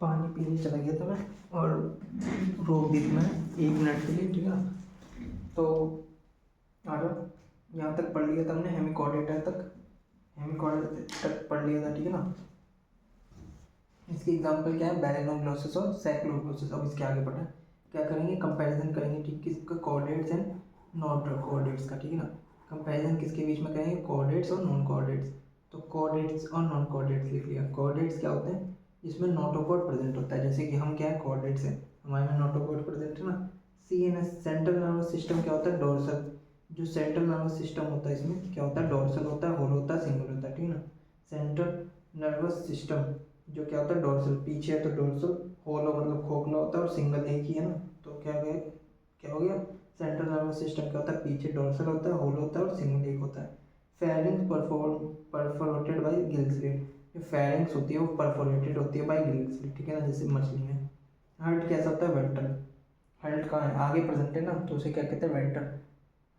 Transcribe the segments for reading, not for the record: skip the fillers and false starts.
पानी पीने चला गया था मैं और रोक दी थी मैंने 1 मिनट के लिए, ठीक है। तो आ जाओ, यहाँ तक पढ़ लिया था हमने, हेमिकॉर्डेटा तक, हेमिकॉर्डेटा तक पढ़ लिया था, ठीक है ना। इसकी एग्जांपल क्या है, बैलेनोग्लोसिस और सैक्लोग्लोसिस। अब इसके आगे पढ़ना क्या करेंगे, कंपैरिजन करेंगे, ठीक, किसका, कोऑर्डिनेट्स एंड नॉन कोऑर्डिनेट्स का, ठीक है ना। कंपैरिजन किसके बीच में करेंगे, कोऑर्डिनेट्स और नॉन कोऑर्डिनेट्स। तो कोऑर्डिनेट्स और नॉन कोऑर्डिनेट्स लिख लिया। कोऑर्डिनेट्स क्या होते हैं, जिसमें नोटोकॉर्ड प्रेजेंट होता है, जैसे कि हम क्या है, कोऑर्डिनेट्स है, हमारे में नोटोकॉर्ड प्रेजेंट है ना। CNS सेंट्रल नर्वस सिस्टम क्या होता है, डोर्सल। जो सेंट्रल नर्वस सिस्टम होता है इसमें क्या होता है, डोर्सल होता है, होल होता है, सिंगल होता है, ठीक है ना। सेंट्रल नर्वस सिस्टम जो क्या होता है, डोर्सल, पीछे है तो डोर्सल, होलो मतलब खोखला होता है और सिंगल एक ही है ना। तो क्या हो गया, सेंट्रल नर्वस सिस्टम क्या होता है, पीछे डोर्सल होता है, होल होता है और सिंगल एक होता है। Pharynx perforated bye Gill slit. जो फेरिंग्स होती है वो परफोरेटेड होती है बाय गिल स्लिट, ठीक है ना, जैसे मछली में। हार्ट कैसा होता है, वेंट्रल। हार्ट कहाँ है, आगे प्रेजेंट है ना, तो उसे क्या कहते हैं, वेंट्रल।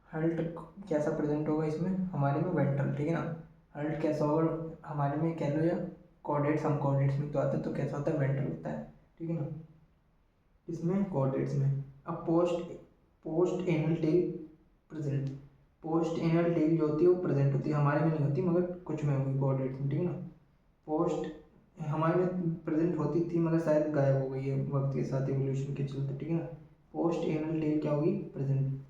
हार्ट कैसा प्रेजेंट होगा इसमें, हमारे में वेंट्रल, ठीक है ना। हार्ट कैसा होगा हमारे में, कह लो या कोऑर्डिनेट्स, हम कोऑर्डिनेट्स में तो आते हैं, तो कैसा होता है, वेंट्रल होता है, ठीक है ना। इसमें कोऑर्डिनेट्स में। अब post anal tail present. Post anal tail जो होती है वो प्रेजेंट होती है, हमारे में नहीं होती मगर कुछ में होगी, कोऑर्डिनेट्स में, ठीक है ना। पोस्ट हमारे में प्रेजेंट होती थी मगर शायद गायब हो गई है वक्त के साथ, एवोल्यूशन के चलते, ठीक है ना। पोस्ट एनल टेल क्या होगी, प्रेजेंट।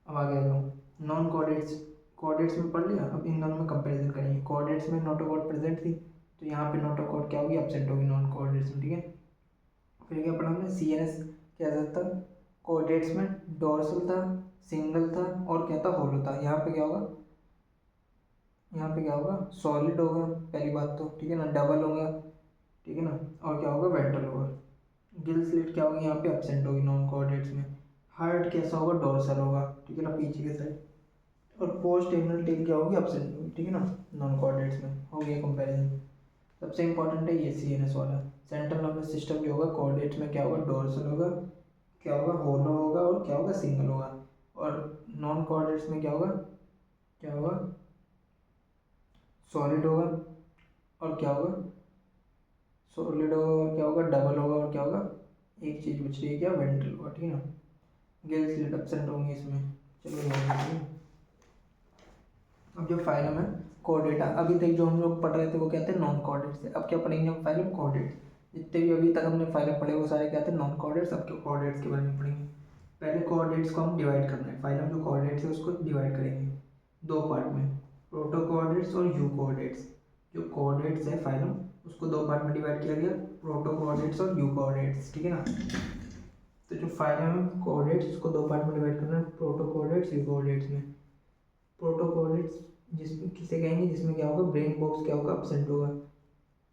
अब आगे आ जाओ, नॉन कोऑर्डिनेट्स। कोऑर्डिनेट्स में पढ़ लिया, अब इन दोनों में कंपैरिजन करेंगे। कोऑर्डिनेट्स में नोटोकॉर्ड प्रेजेंट थी, तो यहाँ पे नोटोकॉर्ड क्या होगी, एब्सेंट होगी नॉन कोऑर्डिनेट्स में, ठीक है। फिर क्या पढ़ा हमने, CNS क्या था, कोऑर्डिनेट्स में डोर्सल था, सिंगल था और क्या था, होलो था। यहाँ पे क्या होगा, यहाँ पे क्या होगा, सॉलिड होगा पहली बात तो, ठीक है ना, डबल होगा, ठीक है ना, और क्या होगा, वेंट्रल होगा। गिल स्लिट क्या होगी, यहाँ पे एब्सेंट होगी नॉन कोऑर्डिनेट्स में। हार्ट कैसा होगा, डोर्सल होगा, ठीक है ना, पीछे के साइड। और पोस्ट एनल टेल क्या होगी, एब्सेंट होगी, ठीक है ना, नॉन कोऑर्डिनेट्स में। हो गया कंपैरिजन। सबसे इंपॉर्टेंट है ये CNS वाला। सेंट्रल नर्वस सिस्टम जो होगा, कोऑर्डिनेट्स में क्या होगा, डोर्सल होगा, क्या होगा, होलो होगा और क्या होगा, सिंगल होगा। और नॉन कोऑर्डिनेट्स में क्या होगा, सॉलिड होगा और क्या होगा, सॉलिड होगा और क्या होगा, डबल होगा और क्या होगा, एक चीज़ बच रही है क्या, वेंट्रल होगा, ठीक है ना। गिल स्लिट एब्सेंट होंगे इसमें। चलो ये, अब जो फाइलम है, कोऑर्डिनेटा, अभी तक जो हम लोग पढ़ रहे थे वो कहते हैं नॉन कोऑर्डिनेट्स थे। अब क्या पढ़ेंगे हम, फाइलम कोऑर्डिनेट्स। जितने भी अभी तक हमने फाइलम पढ़े वो सारे क्या थे, नॉन कोऑर्डिनेट्स। अब क्या कोऑर्डिनेट्स के बारे में पढ़ेंगे। पहले कोऑर्डिनेट्स को हम डिवाइड करना है, फाइलम जो कोऑर्डिनेट्स है उसको डिवाइड करेंगे 2 पार्ट में, प्रोटो कोऑर्डिनेट्स और यू कोऑर्डिनेट्स। जो कोऑर्डिनेट्स है फाइलम, उसको 2 पार्ट में डिवाइड किया गया, प्रोटो कोऑर्डिनेट्स और यू कोऑर्डिनेट्स, ठीक है ना। तो जो फाइलम कोऑर्डिनेट्स उसको 2 पार्ट में डिवाइड करना है, प्रोटो कोऑर्डिनेट्स, यू कोऑर्डिनेट्स में। प्रोटो कोऑर्डिनेट्स जिसमें किसे कहेंगे, जिसमें क्या होगा, ब्रेन बॉक्स क्या होगा, एब्सेंट होगा।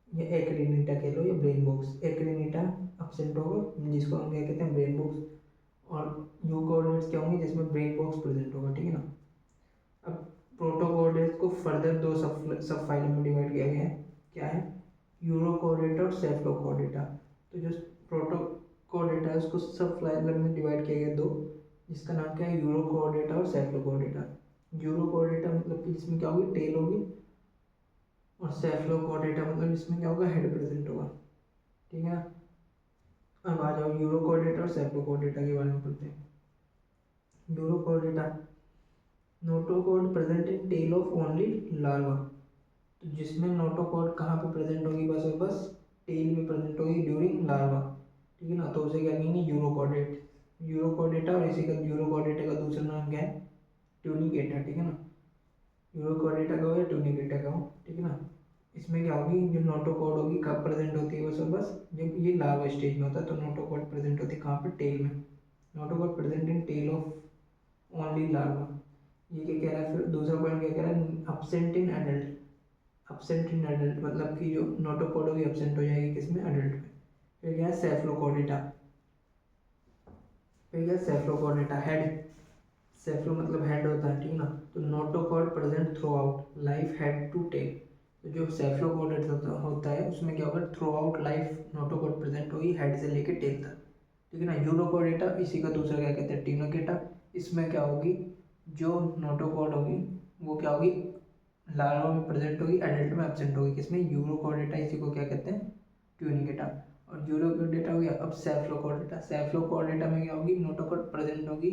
ये एक्रीनिटा कह लो, ये ब्रेन बॉक्स, एक्रीनिटा एब्सेंट होगा, जिसको हम क्या कहते हैं, ब्रेन बॉक्स। और यू कोऑर्डिनेट्स क्या होंगे, जिसमें ब्रेन बॉक्स प्रेजेंट होगा, ठीक है ना। अब प्रोटो कोऑर्डिनेट्स को फर्दर 2 सब फाइलों में डिवाइड किया गया है, क्या है, यूरो कोऑर्डिनेटा और सेफ्लो कोऑर्डिनेटा। तो जो प्रोटो कोऑर्डिनेटा है उसको सब फाइलों में डिवाइड किया गया 2, जिसका नाम क्या है, यूरो कोऑर्डिनेटा और सेफ्लो कोऑर्डिनेटा। यूरो कोऑर्डिनेटा मतलब कि जिसमें क्या होगी, टेल होगी, और सेफ्लो कोऑर्डिनेटा मतलब जिसमें क्या होगा, हेड प्रेजेंट होगा, ठीक है ना। अब आ जाओ यूरो कोऑर्डिनेटा और सेफ्लो कोऑर्डिनेटा के बारे में पढ़ते हैं। Urochordata, notochord present in tail of only larva. तो जिसमें नोटोकॉर्ड कहाँ पे प्रेजेंट होगी, बस और बस टेल में प्रेजेंट होगी ड्यूरिंग लार्वा, ठीक है ना। तो उसे क्या कहेंगे, यूरोकॉर्डेट, यूरोकॉर्डेटा। और इसी का यूरोकॉर्डेटा का दूसरा नाम क्या है, ट्यूनिकेटा, ठीक है ना। यूरोकॉर्डेटा का हो या ट्यूनिकेटा का हो, ठीक है ना। इसमें क्या होगी, जो नोटोकॉर्ड होगी कब प्रेजेंट होती है, बस और बस जब ये लार्वा स्टेज में होता है, तो नोटोकॉर्ड प्रेजेंट होती है कहाँ पे, टेल में। Notochord present in tail of only larva. ये क्या कह रहा है, फिर दूसरा पॉइंट क्या कह रहा है, absent in adult. Absent in adult मतलब कि जो नोटोकॉर्ड होगी एब्सेंट हो जाएगी किसमें, एडल्ट में। फिर क्या है, सेफ्लोकॉर्डेटा। फिर क्या है, सेफ्लोकॉर्डेटा, हेड। सेफ्लो मतलब हेड होता है, ठीक है ना। तो notochord present throughout life, head to tail. तो जो सेफ्लोकॉर्डेट होता है उसमें क्या होगा, throughout life notochord present होगी, हेड से लेके टेल तक, ठीक है ना। यूरोकॉर्डेटा, इसी का दूसरा क्या कहते हैं, ट्यूनिकेटा। इसमें क्या होगी, जो नोटोकॉर्ड होगी वो क्या होगी, लार्वा में प्रेजेंट होगी, एडल्ट में एब्सेंट होगी, किसमें, यूरोकॉर्डेटा। इसी को क्या कहते हैं, ट्यूनिकेटा। और यूरो अब सेफलोकॉर्डेटा में क्या होगी, नोटोकॉर्ड प्रेजेंट होगी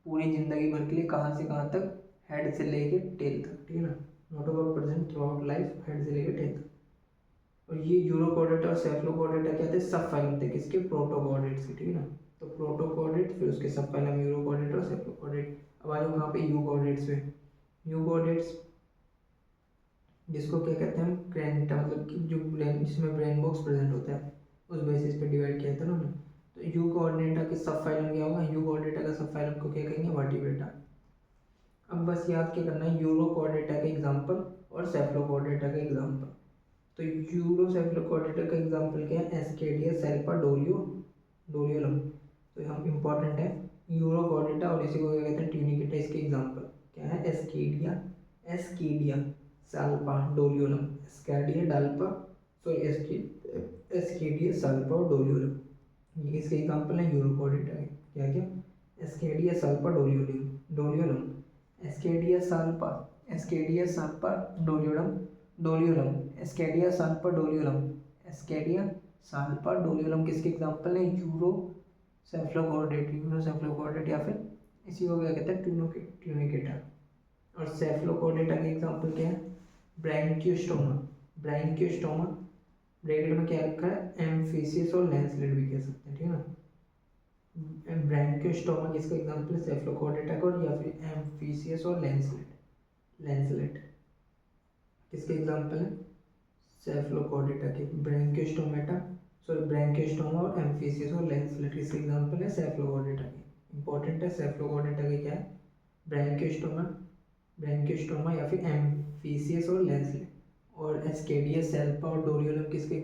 पूरी जिंदगी भर के लिए, कहाँ से कहाँ तक, हेड से लेके टेल तक, ठीक है ना। Notochord present throughout life, head से लेके टेल तक। और ये यूरोकॉर्डेटा और सेफलोकॉर्डेटा क्या थे, सब फाइलम थे किसके, प्रोटोकॉर्डेट्स के, ठीक है ना। तो प्रोटोकॉर्डेट, फिर उसके सब फाइलम यूरोकॉर्डेट और सेफलोकॉर्डेट। अब आ जाओ कहाँ पे, यूकॉर्डेट्स पे। यूकॉर्डेट्स जिसको क्या कहते हैं हम, ग्रेनिटा, मतलब कि जो ब्रेन, जिसमें ब्रेन बॉक्स प्रेजेंट होता है, उस बेसिस पे डिवाइड किया था ना हमने। तो यूकोऑर्डिनेटा के सब फाइलम क्या होगा, यूकोऑर्डिनेटा का सब फाइलम को क्या कहेंगे, वर्टिब्रेटा। अब बस याद क्या करना है, यूरोकोऑर्डिनेटा का एग्जांपल और सेफलोकोऑर्डिनेटा का एग्जांपल। तो यूरोसेफलोकोऑर्डिनेटा का एग्जांपल क्या है, एस्केडिया सेल्पा डोरियोलम। तो हम इंपॉर्टेंट है यूरोकोऑर्डिनेटा, और इसी को क्या कहते हैं, ट्यूनिकेटा। इसके एग्जांपल क्या है, ascidia salpa doliolum, ascidia salpa और डोलियोलम। ये इसके एग्जांपल है यूरोकोऑर्डिनेटा के। क्या क्या, ascidia salpa doliolum, ascidia salpa doliolum, ascidia salpa doliolum किसके एग्जांपल है, यूरोसेफलोकॉर्डेट या फिर इसी को क्या कहते हैं, ट्यूनिकेटा। और सेफलोकॉर्डेटा का एग्जांपल क्या है, ब्रैंकियोस्टोमा ब्रैकेट में क्या रखा है, एम्फिसियस और लैंसलेट भी कह सकते हैं, ठीक है ना। ब्रैंकियोस्टोमा किसका एग्जांपल है, सेफलोकॉर्डेटा का, या फिर एम्फिसियस और लैंसलेट किसके एग्जांपल है, सेफलोकॉर्डेटा के। ब्रैंकियोस्टोमा और एम्फिसियस और लैंसलेट किसके एग्जांपल है, सेफलोकॉर्डेटा के। इंपॉर्टेंट है, सेफलोकॉर्डेटा के क्या है, ब्रैंकियोस्टोमा या फिर एम्फिसियस और लैंसलेट। और एस्केडिया सेल्पा और डोरियोलम किसके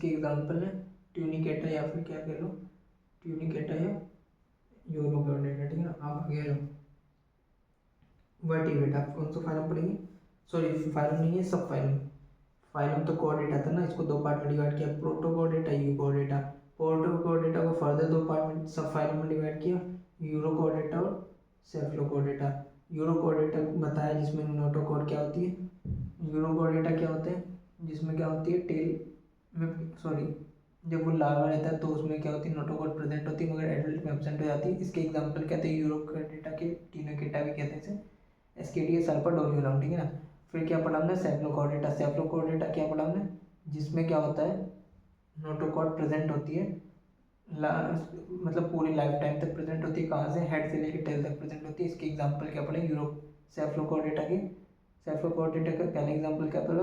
एग्जांपल है, ट्यूनिकेटा या फिर क्या कह लो, ट्यूनिकेटा या यूरोकोऑर्डिनेटा, ठीक है ना। आप आगे आ जाओ, वर्टिब्रेट आप कौन सा फाइलम पढ़ेंगे, सॉरी फाइलम नहीं है, सब फाइलम तो कोऑर्डिनेटा था ना, इसको दो पार्ट में डिवाइड किया, प्रोटोकोऑर्डिनेटा, यूकोऑर्डिनेटा। प्रोटोकोऑर्डिनेटा को फर्दर दो पार्ट में, सब फाइलम में डिवाइड किया, यूरोकोऑर्डिनेटा और सेफलोकॉर्डिनेटा। यूरोकोऑर्डिनेटा बताया जिसमें नोटोकॉर्ड क्या होती है, यूरोकोऑर्डिनेटा क्या होते हैं, जिसमें क्या होती है, टेल में, सॉरी जब वो लार्वा रहता है तो उसमें क्या होती है, नोटोकॉर्ड प्रेजेंट होती है, मगर एडल्ट में एब्सेंट हो जाती है। इसके एग्जांपल कहते हैं यूरोकोऑर्डिनेटा के, ट्यूनिकेटा भी कहते हैं इसे, एस्केडिया साल्पा डोरियोलम, ठीक है ना। फिर क्या पढ़ा हमने, सेफलोकॉर्डिनेटा क्या पढ़ा हमने, जिसमें क्या होता है, नोटोकॉर्ड प्रेजेंट होती है, मतलब पूरी लाइफ टाइम तक प्रेजेंट होती है, कहाँ से, हेड से लेकर टेल तक प्रेजेंट होती है। इसके एग्जांपल क्या पढ़े, सेफलोकॉर्डिनेटा का पहले एग्जांपल क्या पढ़ा,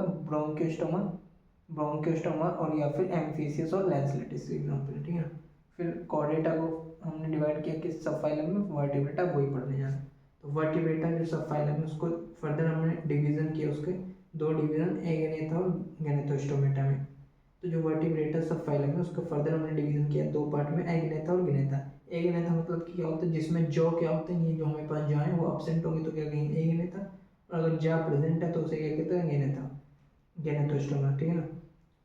ब्रोंकियोस्टोमा और या फिर एम्फिसियस और लैंसलेटिस एग्जांपल, ठीक है ना। फिर कॉर्डेटा को हमने डिवाइड किया किस सब फाइलम में, वर्टिब्रेटा, वही पढ़ने जाना। तो वर्टिब्रेटा जो सब फाइलम है उसको फर्दर हमने डिवीजन किया, उसके दो डिवीजन, एगेनेथा और गैनेथोस्टोमेटा में। तो जो वर्टिब्रेटा सब फाइलम है उसको फर्दर हमने डिवीजन किया दो पार्ट में, एगेनेथा और गिनेथा। एगेनेथा मतलब कि क्या होता है, जिसमें जॉ क्या होते हैं, ये जो हमारे पास जॉ है वो एब्सेंट होंगे तो क्या कहेंगे, एगेनेथा, और अगर जॉ प्रेजेंट है तो उसे क्या कहते हैं, गैनेथोस्टोमा, ठीक है ना।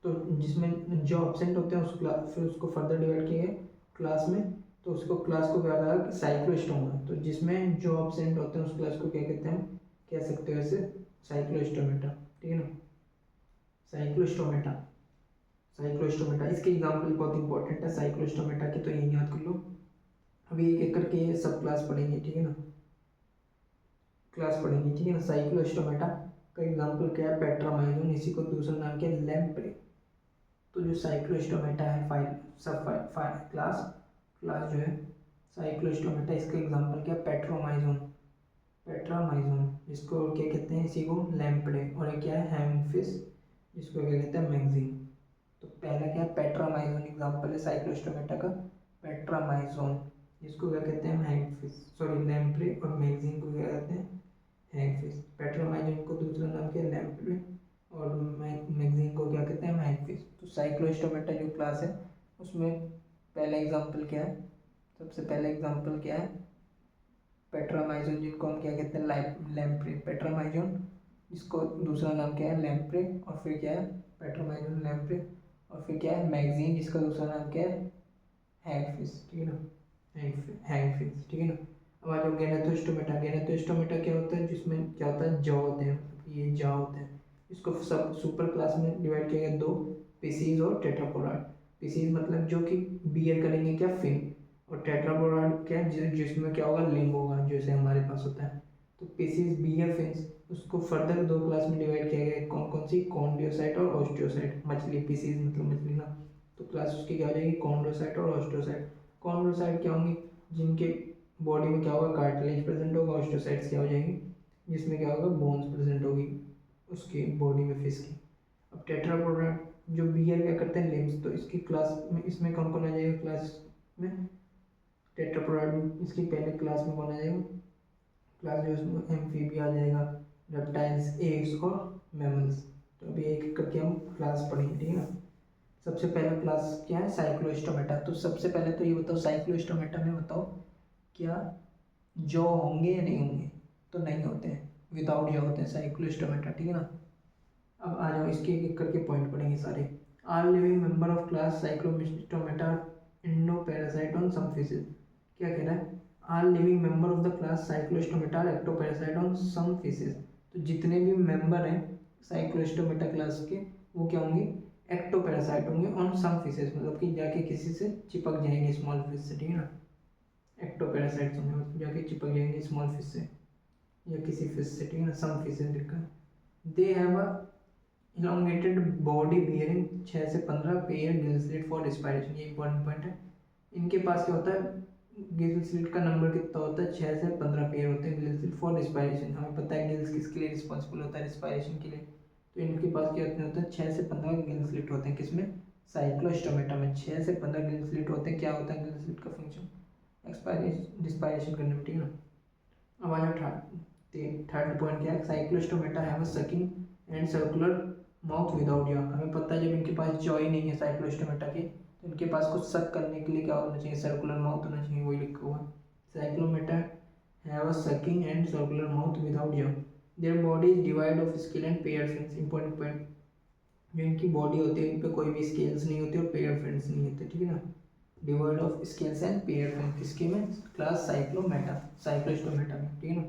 तो जिसमें जो एब्सेंट होते हैं फिर उसको फर्दर डिवाइड किया गया क्लास में, तो उसको क्लास को क्या कहा कि साइक्लोस्टोमा। तो जिसमें जो एब्सेंट होते हैं उस क्लास को क्या कहते हैं, हम कह सकते हैं वैसे साइक्लोस्टोमेटा, ठीक है ना, साइक्लोस्टोमेटा। इसके एग्जांपल बहुत इंपॉर्टेंट है साइक्लोस्टोमेटा के, तो यही याद कर लो। अभी एक एक करके ये सब क्लास पढ़ेंगे, ठीक है ना, ठीक है ना। साइक्लोस्टोमेटा का एग्जांपल क्या है, पेट्रामाइजोन, इसी को दूसरा नाम क्या है, लैम्प्रे। तो जो साइक्लोस्टोमेटा है क्लास जो है साइक्लोस्टोमेटा, इसका एग्जांपल क्या है, पेट्रामाइजोन, जिसको क्या कहते हैं, इसी को लैम्प्रे, और क्या है, हेमफिस, जिसको क्या कहते हैं, मैगजीन। तो पहला क्या है, पेट्रामाइजोन एग्जांपल है साइक्लोस्टोमेटा का, पेट्रामाइजोन, जिसको क्या कहते हैं, हेमफिस, सॉरी लैम्प्रे, और मैगजीन को क्या कहते हैं, हैगफिश। पेट्रामाइजोन को दूसरा नाम क्या है, लैम्प्रे, और मैगजीन को क्या कहते हैं, हैगफिश। तो साइक्लोस्टोमेटा जो क्लास है उसमें पहला एग्जांपल क्या है, सबसे पहला एग्जांपल क्या है, पेट्रामाइजोन, जिनको हम क्या कहते हैं, लैम्प्रे, पेट्रामाइजोन, इसको दूसरा नाम क्या है, लैम्प्रे, और फिर क्या है, पेट्रामाइजोन, लैम्प्रे, और फिर क्या है, मैगजीन, जिसका दूसरा नाम क्या है, हैगफिश, ठीक है ना, हैगफिश, ठीक है ना। अब आ जाओ गैनेथोस्टोमेटा क्या होता है, जिसमें क्या होता है, जॉ होते हैं, ये जॉ होते हैं। इसको सब सुपर क्लास में डिवाइड किया गया दो, पीसीज और टेट्रापोडा। पीसीज मतलब जो कि बियर करेंगे क्या, फिन। और टेट्रापोड क्या है, जिसमें क्या होगा, लिम्ब होगा, जैसे हमारे पास होता है। तो पीसीज बियर फिन्स, उसको फर्दर दो क्लास में डिवाइड किया गया है, कौन कौन सी, कॉन्ड्रियोसाइट और ऑस्टियोसाइट। मछली, पीसीज मतलब मछली ना, तो क्लास उसकी क्या हो जाएगी, कॉन्ड्रोसाइट और ऑस्टियोसाइट। कॉन्ड्रोसाइट क्या होंगी, जिनके बॉडी में क्या होगा, कार्टिलेज प्रेजेंट होगा। ऑस्टियोसाइट्स क्या हो जाएंगी, जिसमें क्या होगा, बोन्स प्रेजेंट होगी उसकी बॉडी में, फिश की। अब टेट्रापोड जो बियर क्या करते हैं, लिम्स, तो इसकी क्लास में इसमें कौन कौन आ जाएगा क्लास में, टेट्रापोड में इसकी पहले क्लास में कौन आ जाएगा, क्लास जो उसमें एम्फीबिया आ जाएगा, रेप्टाइल्स, एव्स और मैमल्स। तो अभी एक एक करके हम क्लास पढ़ेंगे, ठीक है ना। सबसे पहला क्लास क्या है, साइक्लोस्टोमेटा। तो सबसे पहले तो ये बताओ, साइक्लोस्टोमेटा में बताओ क्या जॉ होंगे या नहीं होंगे, तो नहीं होते हैं, विदाउट जॉ होते हैं साइक्लोस्टोमेटा, ठीक है ना। अब आ जाओ, इसके एक एक करके पॉइंट पढ़ेंगे सारे। Are living member of class cyclostomata endo parasite on some fishes. क्या कह रहा है, are living member of the class cyclostomata ecto parasite on some fishes. तो जितने भी मेंबर हैं साइक्लोस्टोमेटा क्लास के, वो क्या होंगे, एक्टो पैरासाइट होंगे ऑन सम फिशेज, मतलब कि जाके किसी से चिपक जाएंगे, स्मॉल फिश से, ठीक है ना। एक्टोपैरासाइट्स होंगे, मतलब जाके चिपक जाएंगे स्मॉल फिश से या किसी फिश से, ठीक है ना। सम फिशेज लिखा है। They have a elongated body bearing 6 से 15 pair Gill slit for respiration. ये इंपॉर्टेंट पॉइंट है। इनके पास क्या होता है, गिल स्लिट का नंबर कितना होता है, 6 से 15 पेयर होते हैं गिल स्लिट फॉर रिस्पायरेशन। हमें पता है गिल्स किसके लिए रिस्पॉन्सिबल होता है, रिस्पायरेशन के लिए। तो इनके पास क्या होते हैं, 6 से 15 गिल स्लिट होते हैं, किसमें, साइक्लोस्टोमेटा में 6 से 15 गिल स्लिट होते हैं। क्या होता है गिल स्लिट का फंक्शन, एक्सपायरेशन डिस्पायरेशन करने में, ठीक है ना। अब आ जाओ थर्ड पॉइंट क्या है, Cyclostomata have a sucking and circular mouth without jaw. हमें पता है जब इनके पास जॉ ही नहीं है साइक्लोस्टोमेटा के, तो इनके पास कुछ सक करने के लिए क्या होना चाहिए, सर्कुलर माउथ होना चाहिए, वही लिखा हुआ है। Cyclostomata have a sucking and circular mouth without jaw. Their body is divide of scale and pair fins. Important point, जो इनकी बॉडी होती है, इन पे कोई भी स्केल्स नहीं होती और पेयर फिन्स नहीं होते, ठीक है ना। Devoid of scales and pair fin, किसके में, क्लास साइक्लोमेटा, साइक्लोस्टोमेटा में, ठीक है ना।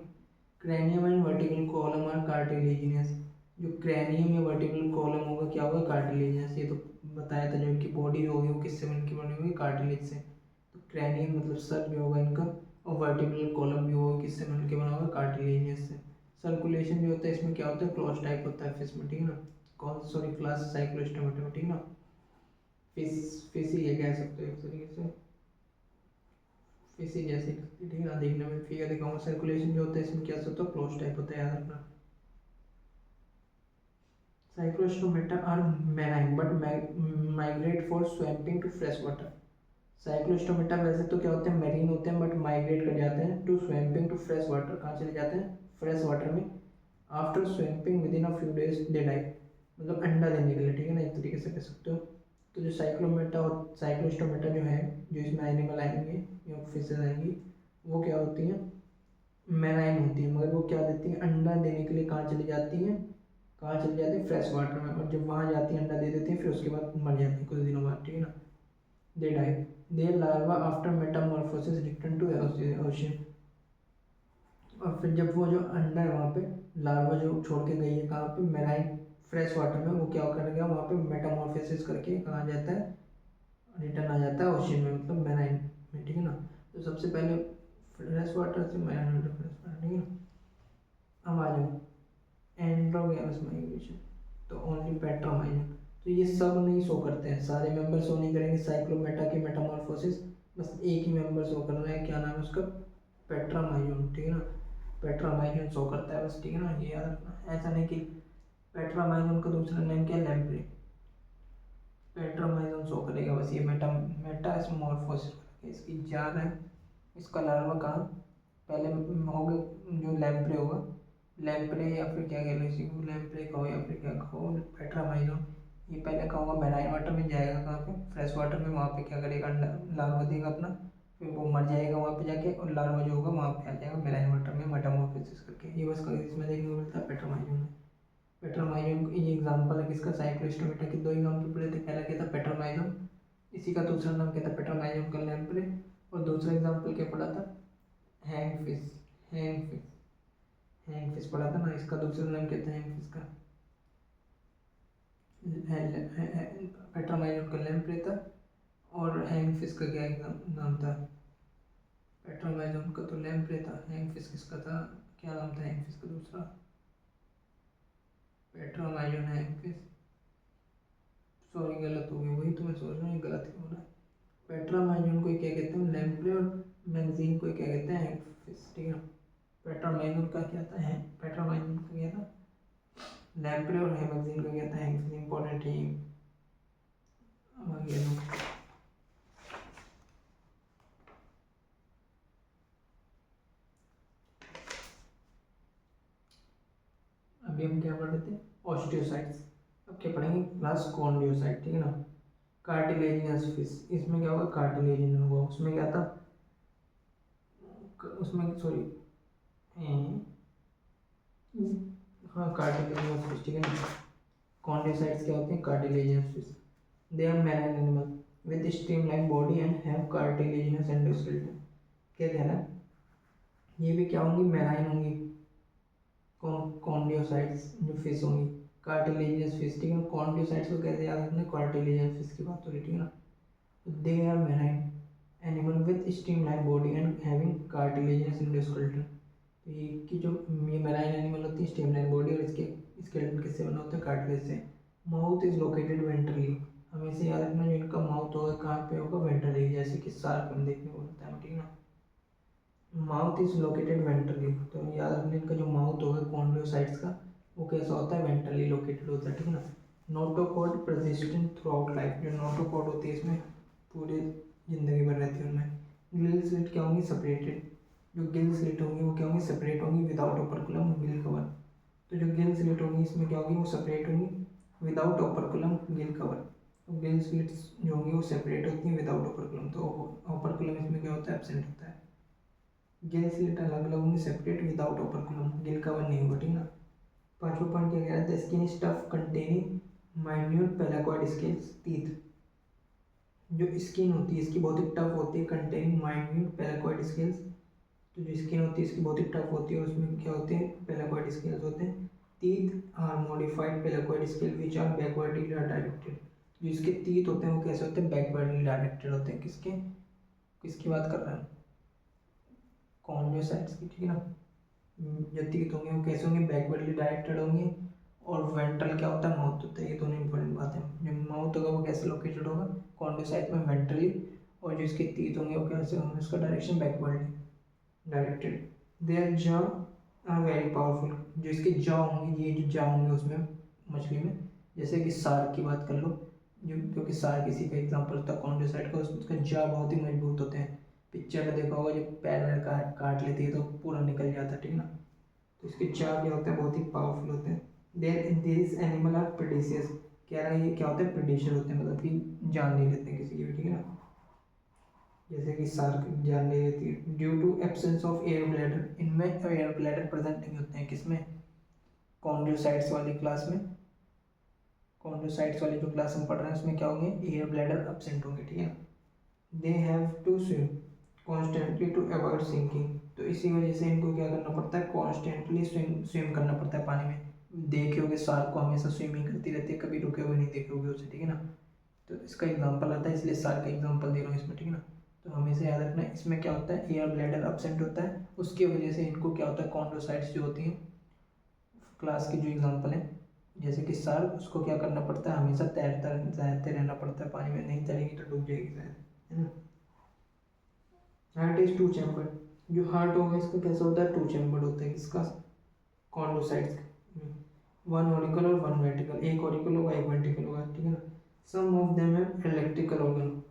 Cranium and vertical column are cartilaginous. जो क्रैनियम या वर्टिकल कॉलम होगा क्या होगा, कार्टिलेजिनस। ये तो बताया था, जो इनकी बॉडी होगी वो किससे इनकी बनी होगी, कार्टिलेज से। तो क्रैनियम मतलब सर जो होगा इनका, और वर्टिकल कॉलम भी होगा किससे मिल के बना होगा, कार्टिलेजिनस से। सर्कुलेशन भी होता है इसमें, क्या होता है, क्लोज टाइप होता है फिश में, ठीक है ना। कौन सॉरी, क्लास साइक्लोस्टोमेटा में, ठीक है ना। फिश ही ये कह सकते हो एक तरीके से, फिश ही जैसे, ठीक है ना। देखने में फिगर दिखाऊंगा। सर्कुलेशन जो होता है इसमें क्या होता है, क्लोज टाइप होता है, याद रखना। Cyclostomata are marine but migrate for swimming to fresh water. Cyclostomata वैसे तो क्या होते हैं, मैरीन होते हैं, बट माइग्रेट कर जाते हैं to swimming to fresh water. कहाँ चले जाते हैं, फ्रेश वाटर में। After swimming within a few days they die, मतलब अंडा देने के लिए, ठीक है ना, एक तरीके से कह सकते हो। तो जो साइक्लोमेटा और साइक्लोस्टोमेटा जो है, जो इसमें एनिमल आएंगे या फिशेज आएंगी, वो क्या होती हैं, मैराइन होती है, मगर वो क्या देती हैं, अंडा देने के लिए कहाँ चली जाती हैं, कहाँ चली जाती है, फ्रेश वाटर में। और जब वहाँ जाती हैं अंडा दे देती हैं, फिर उसके बाद मर जाती हैं कुछ दिनों बाद, ठीक है ना। They die, they larva after metamorphosis return to ocean. और फिर जब वो जो अंडा है वहाँ पे, लार्वा जो छोड़ के गई है कहाँ पे, मेराइन फ्रेश वाटर में, वो क्या कर गया वहाँ पे, मेटामॉर्फोसिस करके कहाँ जाता है, रिटर्न आ जाता है ओशियन में, मतलब मेराइन में, ठीक है ना। तो सबसे पहले फ्रेश वाटर से मेराइन वाटर, फ्रेश वाटर, ठीक है ना। अब आ जाओ एंड्रोगेनस माइग्रेशन, तो ओनली पेट्रामाइजन। तो ये सब नहीं शो करते हैं, सारे मेंबर शो नहीं करेंगे साइक्लोमेटा की मेटामॉर्फोसिस, बस एक ही मेंबर शो कर रहा है, क्या नाम है उसका, पेट्रामाइजन, ठीक है ना। पेट्रामाइजन शो करता है बस, ठीक है ना, ये याद रखना। ऐसा नहीं कि पेट्रामाइजन का दूसरा नेम क्या है, लैम्प्रे। पेट्रामाइजन शो करेगा बस, ये मेटामॉर्फोसिस, इसकी जान है, इसका लार्वा कहाँ, पहले होगा जो लैम्प्रे होगा, लैम्प्रे या फिर क्या कह लो इसी को, लैम्प्रे कहो या फिर क्या कहो, पेट्रामाइजन। ये पहले कहाँ होगा, मैराइन वाटर में जाएगा, कहाँ पे, फ्रेश वाटर में। वहाँ पे क्या करेगा, लार्वा देगा अपना, फिर वो मर जाएगा वहाँ पे जाके, और लार्वा जो होगा वहाँ पे आ जाएगा मैराइन वाटर में मेटामॉर्फोसिस करके। ये बस इसमें देखने को मिलता है पेट्रामाइजन में। पेट्रामाइजन ये एग्जाम्पल है किसका, साइक्लोस्टोमेटा के दो एग्जाम्पल पढ़े थे। पहला क्या था, पेट्रामाइजन, इसी का दूसरा नाम क्या था, पेट्रामाइजन का लैम्प्रे। और दूसरा एग्जाम्पल क्या पढ़ा था, hang fish, hang fish, hang fish पढ़ा था ना। इसका दूसरा नाम क्या था, हैंग फिश का, पेट्रामाइजन का लैम्प्रे था, और हैंगफिश का क्या नाम था? पेट्रोमाइजोन का तो लैम्प्रे था, हैंगफिश किसका था, क्या नाम था हैंगफिश का दूसरा? पेट्रोमाइजोन हैंगफिश, सॉरी गलत हो गया, वही तो मैं सोच रहा हूँ गलत क्यों हो रहा है। पेट्रोमाइजोन को क्या कहते हैं लैम्प्रे, और मैगजीन को क्या कहते हैं हैंगफिश, ठीक है। पेट्रोमाइजोन का क्या था है, पेट्रोमाइजोन का क्या था लैम्प्रे, और मैगजीन का क्या था हैंगफिश। इंपॉर्टेंट है अभी हम क्या पढ़ रहे थे, ऑस्टियोसाइट्स। अब क्या पढ़ेंगे, क्लास कॉन्डियोसाइट, ठीक है ना। कार्टिलेजिनस फिश, इसमें क्या होगा, कार्टिलेजिन होगा। उसमें क्या था, उसमें सॉरी, हाँ कार्टिलेजिनस फिश, ठीक है ना। कॉन्डियोसाइट्स क्या होते हैं, cartilaginous fish. They are marine animal with streamline body and have cartilaginous endoskeleton. क्या कह रहा है, ये भी क्या होंगी, मैराइन होंगी। कॉन्डियोसाइट्स जो फिश होंगी, कार्टिलेजिनस फिश, ठीक है ना। कॉन्डियोसाइट्स को कैसे याद रखना है, कार्टिलेजिनस फिश की बात हो रही है, ठीक है ना। They are marine animal with streamline body and having cartilaginous endoskeleton. तो ये की जो ये मैराइन एनिमल होती है, स्ट्रीमलाइन बॉडी, और इसके स्केलेटन किससे बना होता है, कार्टिलेज से। माउथ इज लोकेटेड वेंट्रली, हमें से याद रखना जो इनका माउथ होगा कहाँ पे होगा, वेंट्रली, जैसे कि शार्क हम देखने को मिलता है, ठीक है ना। माउथ इज लोकेटेड वेंट्रली, तो याद रखना इनका जो माउथ होगा कॉन्डियोसाइट्स का, वो कैसा होता है, वेंट्रली लोकेटेड होता है, ठीक है ना। Notochord persistent through out life, जो नोटोकॉड होती है इसमें पूरे जिंदगी भर रहती है उनमें। गिल स्लिट क्या होंगी, सेपरेटेड, जो गिल स्लिट होंगी वो क्या होंगी, सेपरेट होंगी विदाउट ओपर्कुलम गिल कवर। तो जो गिल स्लिट होंगी इसमें क्या होगी, वो सेपरेट होंगी विदाउट ओपर्कुलम गिल कवर। तो गिल स्लिट्स जो होंगी वो सेपरेट होती हैं विदाउट ओपर्कुलम, तो ओपर्कुलम इसमें क्या होता है, एब्सेंट होता है। गिल स्लिट अलग अलग होंगे, सेपरेट विदाउट ओपर्कुलम, गिल कवर नहीं होगा, ठीक है ना। पांचवा पॉइंट क्या कह रहा था, skin stuff containing minute placoid scales, teeth. जो स्किन होती है इसकी बहुत ही टफ होती है, कंटेनिंग माइन्यूट पेलाकॉइड स्केल्स। तो जो स्किन होती है इसकी बहुत ही टफ होती है, और उसमें क्या होते हैं, पेलाकॉइड स्केल्स होते हैं। Teeth are modified placoid scale which are backwardly directed. जो इसके टीथ होते हैं वो कैसे होते हैं, बैकवर्डली डायरेक्टेड होते हैं। किसके, किसकी बात कर रहे हैं, कॉन्डियोसाइट्स की, ठीक है ना। जो टीथ होंगे वो कैसे होंगे, बैकवर्डली डायरेक्टेड होंगे। और वेंट्रल क्या होता है, माउथ होता है, ये दोनों इंपॉर्टेंट बात है। जो माउथ होगा वो कैसे लोकेटेड होगा, कॉन्डियोसाइट में वेंट्रली, और जो इसके टीथ होंगे वो कैसे होंगे, उसका direction backwardly directed. Their jaw are very powerful, जो इसके जॉ होंगे, ये जो जॉ होंगे उसमें मछली में, जैसे कि शार्क की बात कर लो, जो क्योंकि शार्क इसी का एग्जाम्पल होता है कॉन्डियोसाइट का, उसका जॉ बहुत ही मजबूत होते हैं। पिक्चर में देखा होगा जो पैर वैर काट लेती है तो पूरा निकल जाता है, ठीक है ना। तो इसके जॉ क्या होते हैं, बहुत ही पावरफुल होते हैं। देयर दिस एनिमल आर प्रेडेशियस, कह रहा है ये क्या होते हैं, प्रेडेशियर होते हैं, मतलब कि जान नहीं लेते हैं किसी की भी, ठीक है ना। जैसे कि शार्क जान नहीं लेती है। Due to absence of air bladder, इनमें एयर ब्लैडर प्रेजेंट नहीं होते हैं, किसमें, कॉन्डियोसाइट्स वाली क्लास में। कॉन्डियोसाइट्स वाली जो क्लास हम पढ़ रहे हैं उसमें क्या होंगे, एयर ब्लैडर एब्सेंट होंगे, ठीक है। They have to swim constantly to avoid sinking, तो इसी वजह से इनको क्या करना पड़ता है, कॉन्स्टेंटली स्विम करना पड़ता है पानी में। देखे होगे शार्क को हमेशा स्विमिंग करती रहती है, कभी रुके हुए नहीं देखे होगे उसे, ठीक है ना। तो इसका एग्जाम्पल आता है, इसलिए शार्क का एग्जाम्पल दे रहा हूँ इसमें, ठीक है ना। तो हमेशा याद रखना है, इसमें क्या होता है, एयर ब्लैडर एब्सेंट होता है, उसकी वजह से इनको क्या होता है, कॉन्डोसाइट्स जो होती हैं क्लास की जो एग्जांपल है, जैसे कि शार्क, उसको क्या करना पड़ता है, हमेशा तैरते रहना पड़ता है पानी में, नहीं तैरेगी तो डूब जाएगी शायद, है ना। हार्ट इज टू चैम्बर, जो हार्ट होगा इसका कैसा होता है, टू चैम्बर होता है, इसका कॉन्डोसाइट्स, वन ऑरिकल और वन वेंट्रिकल, एक ऑरिकल होगा एक वेंट्रिकल होगा, ठीक है ना। Some of them have electrical organ.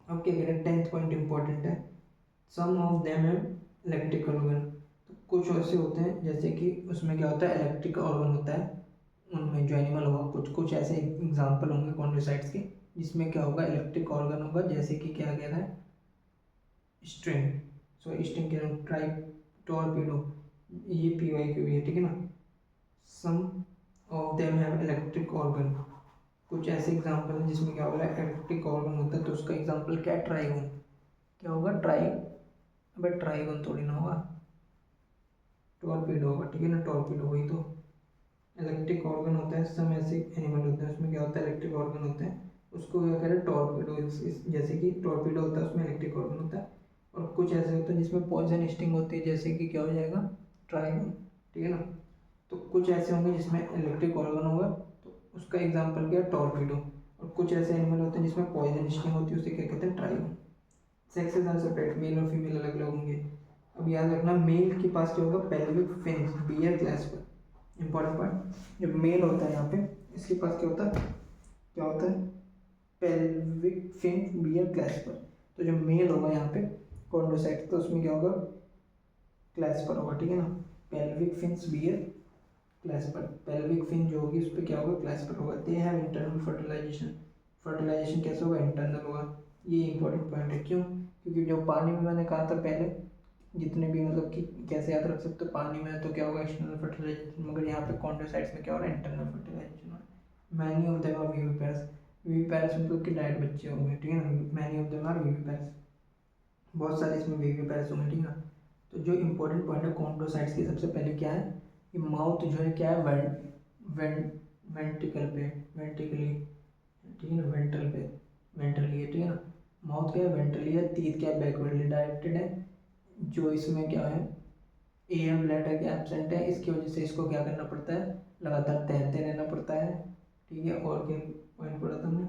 अब क्या कह रहे हैं, 10th पॉइंट इंपॉर्टेंट है, some of them have electrical organ. तो कुछ ऐसे होते हैं जैसे कि उसमें क्या होता है, इलेक्ट्रिक ऑर्गन होता है उनमें, जो एनिमल होगा, कुछ कुछ ऐसे एग्जाम्पल होंगे कॉन्डोसाइट्स के जिसमें क्या होगा, इलेक्ट्रिक ऑर्गन होगा, जैसे कि क्या कह रहा है, स्ट्रिंग, सो स्ट्रिंग कह रहा हूँ, ट्राइप, टॉर्पीडो, ये PYQ है, ठीक है ना। Some of them have electric organ, कुछ ऐसे एग्जाम्पल हैं जिसमें क्या होगा, इलेक्ट्रिक ऑर्गन होता है, तो उसका एग्जाम्पल क्या है, ट्राइगन, क्या होगा, अबे ट्राइगन थोड़ी ना होगा, टॉर्पीडो होगा, ठीक है ना, टॉर्पीडो वही तो। इलेक्ट्रिक ऑर्गन होता है, सम ऐसे एनिमल होते हैं उसमें क्या होता है, इलेक्ट्रिक ऑर्गन होते हैं, उसको उसको क्या कह रहे हैं टॉर्पिडो। जैसे कि टॉर्पिडो होता है उसमें इलेक्ट्रिक ऑर्गन होता है, और कुछ ऐसे होता है जिसमें पॉइजन स्टिंग होती है, जैसे कि क्या हो जाएगा ट्राइगन, ठीक है ना। तो कुछ ऐसे होंगे जिसमें इलेक्ट्रिक ऑर्गन होगा, तो उसका एग्जाम्पल क्या है टॉर्पिडो। और कुछ ऐसे एनिमल होते हैं जिसमें पॉइजन स्टिंग होती है, उसे क्या कहते हैं ट्राइगन। सेक्सेस आर सेपरेट, मेल और फीमेल अलग अलग होंगे। अब याद रखना मेल के पास क्या होगा pelvic fins bear clasper, important part. जब मेल होता है यहाँ पे इसके पास क्या होता है, क्या होता है पेल्विक फिन बियर क्लैस्पर। तो जो मेल होगा यहाँ पे कॉन्डोसाइट, तो उसमें क्या होगा क्लैस्पर होगा, ठीक है ना। Pelvic fins bear clasper, pelvic fin जो होगी उस पर क्या होगा क्लैस्पर होगा। They have internal fertilization, fertilization कैसे होगा इंटरनल होगा। ये इंपॉर्टेंट पॉइंट है, क्यों, क्योंकि जो पानी में मैंने कहा था पहले जितने भी मतलब कि कैसे याद रख सकते हो, पानी में तो क्या होगा एक्सटर्नल फर्टिलाइजेशन, मगर यहाँ पे कॉन्डोसाइट्स में क्या हो रहा है इंटरनल फर्टिलाइजेशन हो रहा है। Many of them are viviparous, viviparous मतलब कि डायरेक्ट बच्चे होंगे, ठीक है ना। Many of them are viviparous, बहुत सारे इसमें विविपेरस होंगे, ठीक है ना। तो जो इंपॉर्टेंट पॉइंट है कॉन्डोसाइट्स की, सबसे पहले क्या है, ये माउथ जो है क्या है वेंट्रिकल पे, वेंट्रिकली, ठीक है ना, वेंट्रल पे, वेंट्रली है, ठीक है ना। माउथ क्या है वेंट्रली है, टीथ क्या है बैकवर्डली डायरेक्टेड है। जो इसमें क्या है एयर ब्लैडर क्या एब्सेंट है, इसकी वजह से इसको क्या करना पड़ता है लगातार तैरते रहना पड़ता है, ठीक है। और क्या पॉइंट पढ़ा था हमने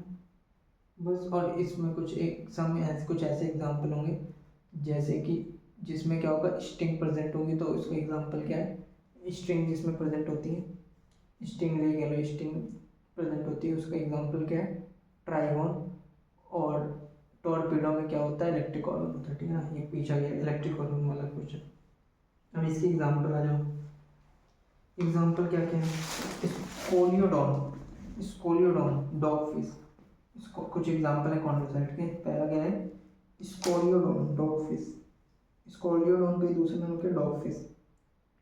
बस। और इसमें कुछ एक सम ऐसे कुछ ऐसे एग्जाम्पल होंगे जैसे कि जिसमें क्या होगा स्ट्रिंग प्रेजेंट होगी, तो इसका एग्जाम्पल क्या है स्ट्रिंग जिसमें प्रेजेंट होती है, स्टिंग रे कह लो, स्टिंग प्रेजेंट होती है, उसका एग्जांपल क्या है ट्राइगन। और टॉर्पीडो में क्या होता है इलेक्ट्रिक ऑर्गन होता है, ठीक है ना। ये पीछा गया इलेक्ट्रिक ऑर्गन वाला क्वेश्चन। अब इसकी एग्जांपल आ जाओ, एग्जांपल क्या क्या है स्कोलियोडॉन, स्कोलियोडॉन डॉग फिश, इसको कुछ एग्जांपल है कॉन्डोसाइट के। पहला क्या है स्कोलियोडॉन डॉग फिश, स्कोलियोडॉन के दूसरे नाम क्या डॉग फिश।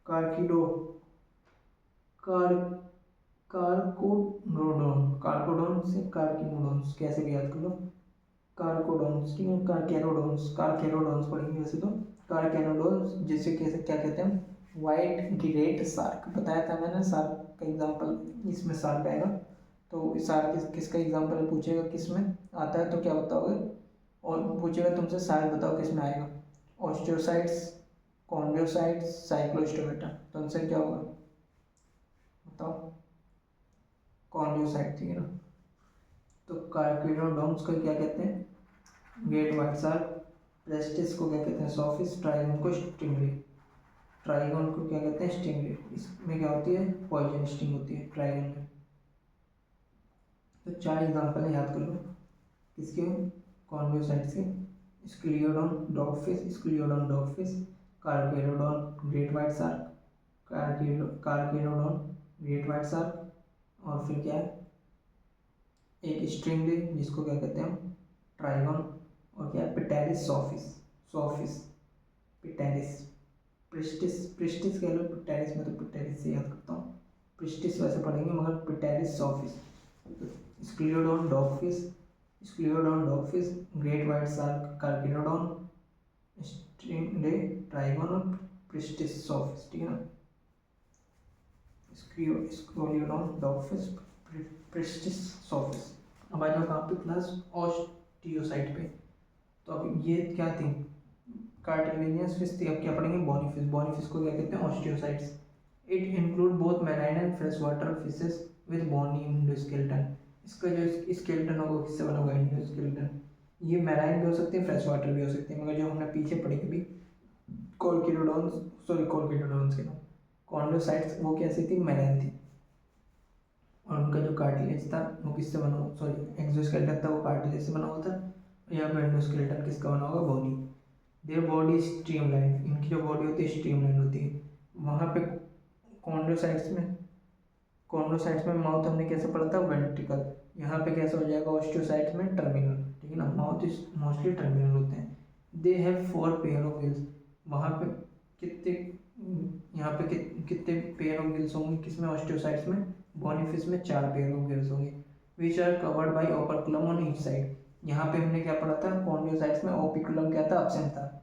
कार्किडो, कार कार्कोडोन, कार्कोडोन से कार्किनोडोन्स कैसे भी याद कर लो, कार्कोडोन्स, ठीक है, कार्केनोडोन्स, कार्केनोडोन्स पढ़ेंगे वैसे तो, कार्केनोडोन्स जिसे कैसे क्या कहते हैं वाइट ग्रेट शार्क, बताया था मैंने शार्क का एग्जांपल, इसमें शार्क आएगा। तो शार्क किसका एग्जांपल पूछेगा किस में आता है तो क्या बताओगे, और पूछेगा तुमसे शार्क बताओ किस में आएगा, ऑस्टियोसाइट्स, कॉन्ड्रोसाइट्स, साइक्लोस्टोमेटा, तो आंसर क्या होगा बताओ कॉन्ड्रोसाइट, ठीक है ना। तो कार्किनोडोन्स को क्या कहते हैं ग्रेट व्हाइट शार्क, प्रेस्टिस को क्या कहते हैं सॉफिस, ट्राइगन को स्टिंगरे, ट्राइगन को क्या कहते हैं स्टिंगरे। इसमें क्या होती है पॉइजन स्टिंग होती है ट्राइगन में। तो चार एग्जांपल है याद कर लो किसके कॉन्ड्रोसाइट्स के, scoliodon dogfish, scoliodon dogfish, carcharodon great white shark, carcharodon great white shark, और फिर क्या है एक स्ट्रिंग रे जिसको क्या कहते हैं हम ट्राइगन, और क्या है पिटेरिस सॉफिस, सॉफिस पिटेरिस, प्रिस्टिस, प्रिस्टिस कह लो, पिटेरिस में तो पिटेरिस से याद करता हूँ, प्रिस्टिस वैसे पढ़ेंगे मगर पिटेरिस sawfish. Scoliodon dogfish, scoliodon dogfish, great white shark, carcharodon, stingray trygon और प्रिस्टिस सॉफिस, ठीक है ना। Scoliodon dogfish pristis sawfish. अब आ जाओ कहाँ पे क्लास ऑस्टियोसाइट पे। तो अब ये क्या थी कार्टिलेजियस फिश थी, अब क्या पढ़ेंगे बोनी फिश, बोनी फिश को क्या कहते हैं osteichthyes. It include both marine and fresh water fishes with bony endoskeleton, इसका जो स्केलेटन होगा किससे बना होगा एंडोस्केलेटन। ये मैराइन भी हो सकते हैं फ्रेश वाटर भी हो सकते हैं, मगर जो हमने पीछे पढ़ी कभी कॉर्किडोडॉन्स, सॉरी कॉर्किडोडॉन्स के नाम कॉन्डोसाइट्स वो कैसी थी मैराइन थी, और उनका जो कार्टिलेज था वो किससे बना हुआ, सॉरी एक्सोस्केलेटन था वो कार्टिलेज से बना हुआ था, या फिर एंडोस्केलेटन किसका बना होगा बोनी। देयर बॉडी स्ट्रीमलाइन, इनकी जो बॉडी होती है स्ट्रीमलाइन होती है। वहाँ पे कॉन्ड्रोसाइट्स में, कॉन्ड्रोसाइट्स में माउथ हमने कैसे पढ़ा था वेंट्रिकल, यहाँ पे कैसा हो जाएगा ऑस्टियोसाइट्स में टर्मिनल, ठीक है ना, माउथ मोस्टली टर्मिनल होते हैं। They have 4 pair of gills, वहाँ पे कितने यहाँ पे कितने पेयर ऑफ गिल्स होंगे किसमें ऑस्टियोसाइट्स में, बोनी फिश में 4 पेयर ऑफ गिल्स होंगे, which are covered by operculum on each side. यहाँ पे हमने क्या पढ़ा था कॉन्ड्रोसाइट्स में ओपिकुलम क्या था एब्सेंट था,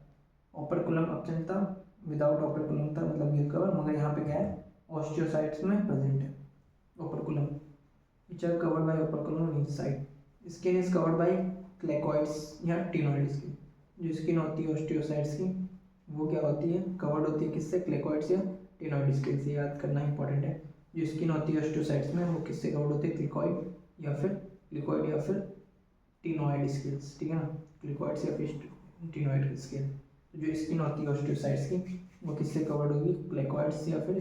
ओपर्कुलम एब्सेंट था, विदाउट ओपर्कुलम था मतलब गिल कवर, मगर यहाँ पे क्या है ऑस्टियोसाइट्स में प्रेजेंट है operculum, which are covered by operculum on each side. Skin is covered by cycloids या टिनोइड स्किन। जो स्किन होती है ऑस्टियोसाइट्स की वो क्या होती है, कवर्ड होती है किससे, क्लेकॉइड्स या टिनोइड स्किन से। याद करना इंपॉर्टेंट है। जो स्किन होती है ऑस्टियोसाइट्स में वो किससे कवर्ड होती है, क्लिकॉइड या फिर टिनोइड स्किल्स, ठीक है ना, क्लिकॉइड्स या फिर टिनोइड स्किल। जो स्किन होती है ऑस्टियोसाइट्स की वो किससे कवर्ड होगी, क्लेकॉइड्स या फिर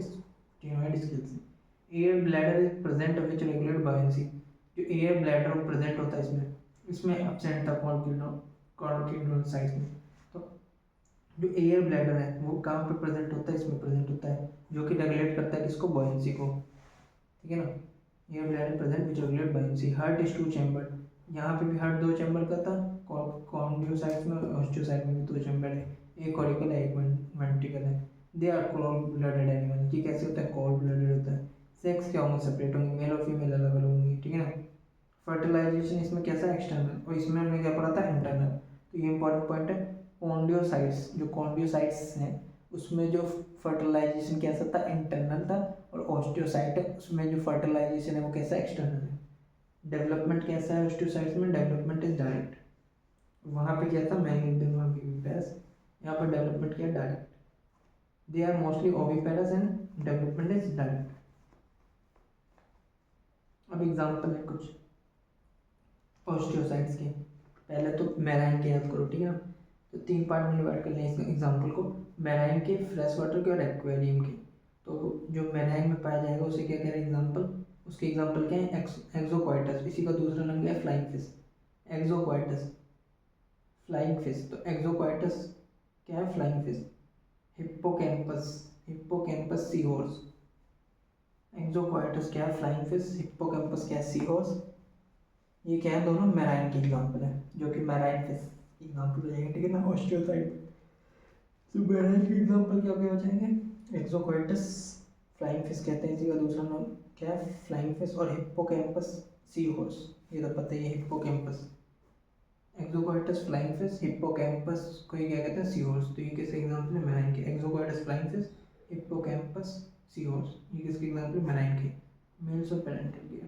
टिनोइड स्किल से। Air bladder is present which regulate buoyancy. जो एयर ब्लैडर प्रेजेंट होता है इसमें एब्सेंट था कॉर्नोकिड्रोसाइट्स में। तो जो एयर ब्लैडर है वो कहाँ पे प्रेजेंट होता है, इसमें प्रेजेंट होता है, जो कि रेगुलेट करता है किसको, बॉयंसी को, ठीक है ना। Air bladder present which regulate buoyancy. Heart is two chamber, यहाँ पे भी हार्ट दो चैम्बर का था, कॉन्ड्रोसाइट्स में, ऑस्टियोसाइट में भी दो चैम्बर है, एक कॉरिकल है एक वेंट्रिकल है। They are cold blooded animal. ये कैसे होता है, कोल्ड ब्लडेड होता है। सेक्स क्या होंगे, सेपरेट होंगे, मेल और फीमेल अलग अलग होंगी, ठीक है ना। फर्टिलाइजेशन इसमें कैसा, एक्सटर्नल, और इसमें हमने क्या पढ़ा था, इंटरनल। तो ये इंपॉर्टेंट पॉइंट है। कॉन्डियोसाइट्स, जो कॉन्डियोसाइट्स हैं उसमें जो फर्टिलाइजेशन कैसा था, इंटरनल था, और ऑस्टियोसाइट है उसमें जो फर्टिलाइजेशन है वो कैसा, एक्सटर्नल है। डेवलपमेंट कैसा है ऑस्टियोसाइट्स में, डेवलपमेंट इज डायरेक्ट। वहाँ पे क्या था, मैंने ओविपेरस, यहाँ पर डेवलपमेंट क्या है, direct. They are mostly oviparous and development is direct. अब एग्जांपल है कुछ ऑस्टियोसाइट्स के। पहले तो मैराइन के याद करो, ठीक है ना। तो 3 पार्ट में डिवाइड कर लें इस एग्जांपल को, मैराइन के, फ्रेश वाटर के और एक्वेरियम के। तो जो मैराइन में पाया जाएगा उसे क्या कह रहे हैं एग्जांपल, उसके एग्जांपल क्या है, एक्सोक्वाइटस, इसी का दूसरा नाम क्या है, फ्लाइंग फिश, एक्सोक्वाइटस, फ्लाइंग फिश। तो एक्सोक्वाइटस क्या है, flying fish. Hippocampus, hippocampus sea horse. एक्सोक्वाइटस क्या है, फ्लाइंग फिश, हिप्पोकैम्पस क्या है, सी हॉर्स। ये क्या है, दोनों मैराइन के एग्जांपल है, जो कि मैराइन फिश एग्जांपल हो जाएंगे, ठीक है ना, ऑस्टियोसाइट। तो मैराइन के एग्जांपल क्या क्या हो जाएंगे, एक्सोक्वाइटस, फ्लाइंग फिश कहते हैं, इसी का दूसरा नाम क्या है, फ्लाइंग फिश, और हिप्पोकैम्पस सी हॉर्स, ये तो पता ही है, हिप्पोकैम्पस। एक्सोक्वाइटस, फ्लाइंग फिश, हिप्पोकैम्पस को ये क्या कहते हैं, सी हॉर्स। तो ये किसके एग्जांपल है, मैराइन के। एक्सोक्वाइटस, flying fish, hippocampus, sea horse, ये किसके एग्जांपल है, मैराइन के। मेल्स और पेरेंटल के।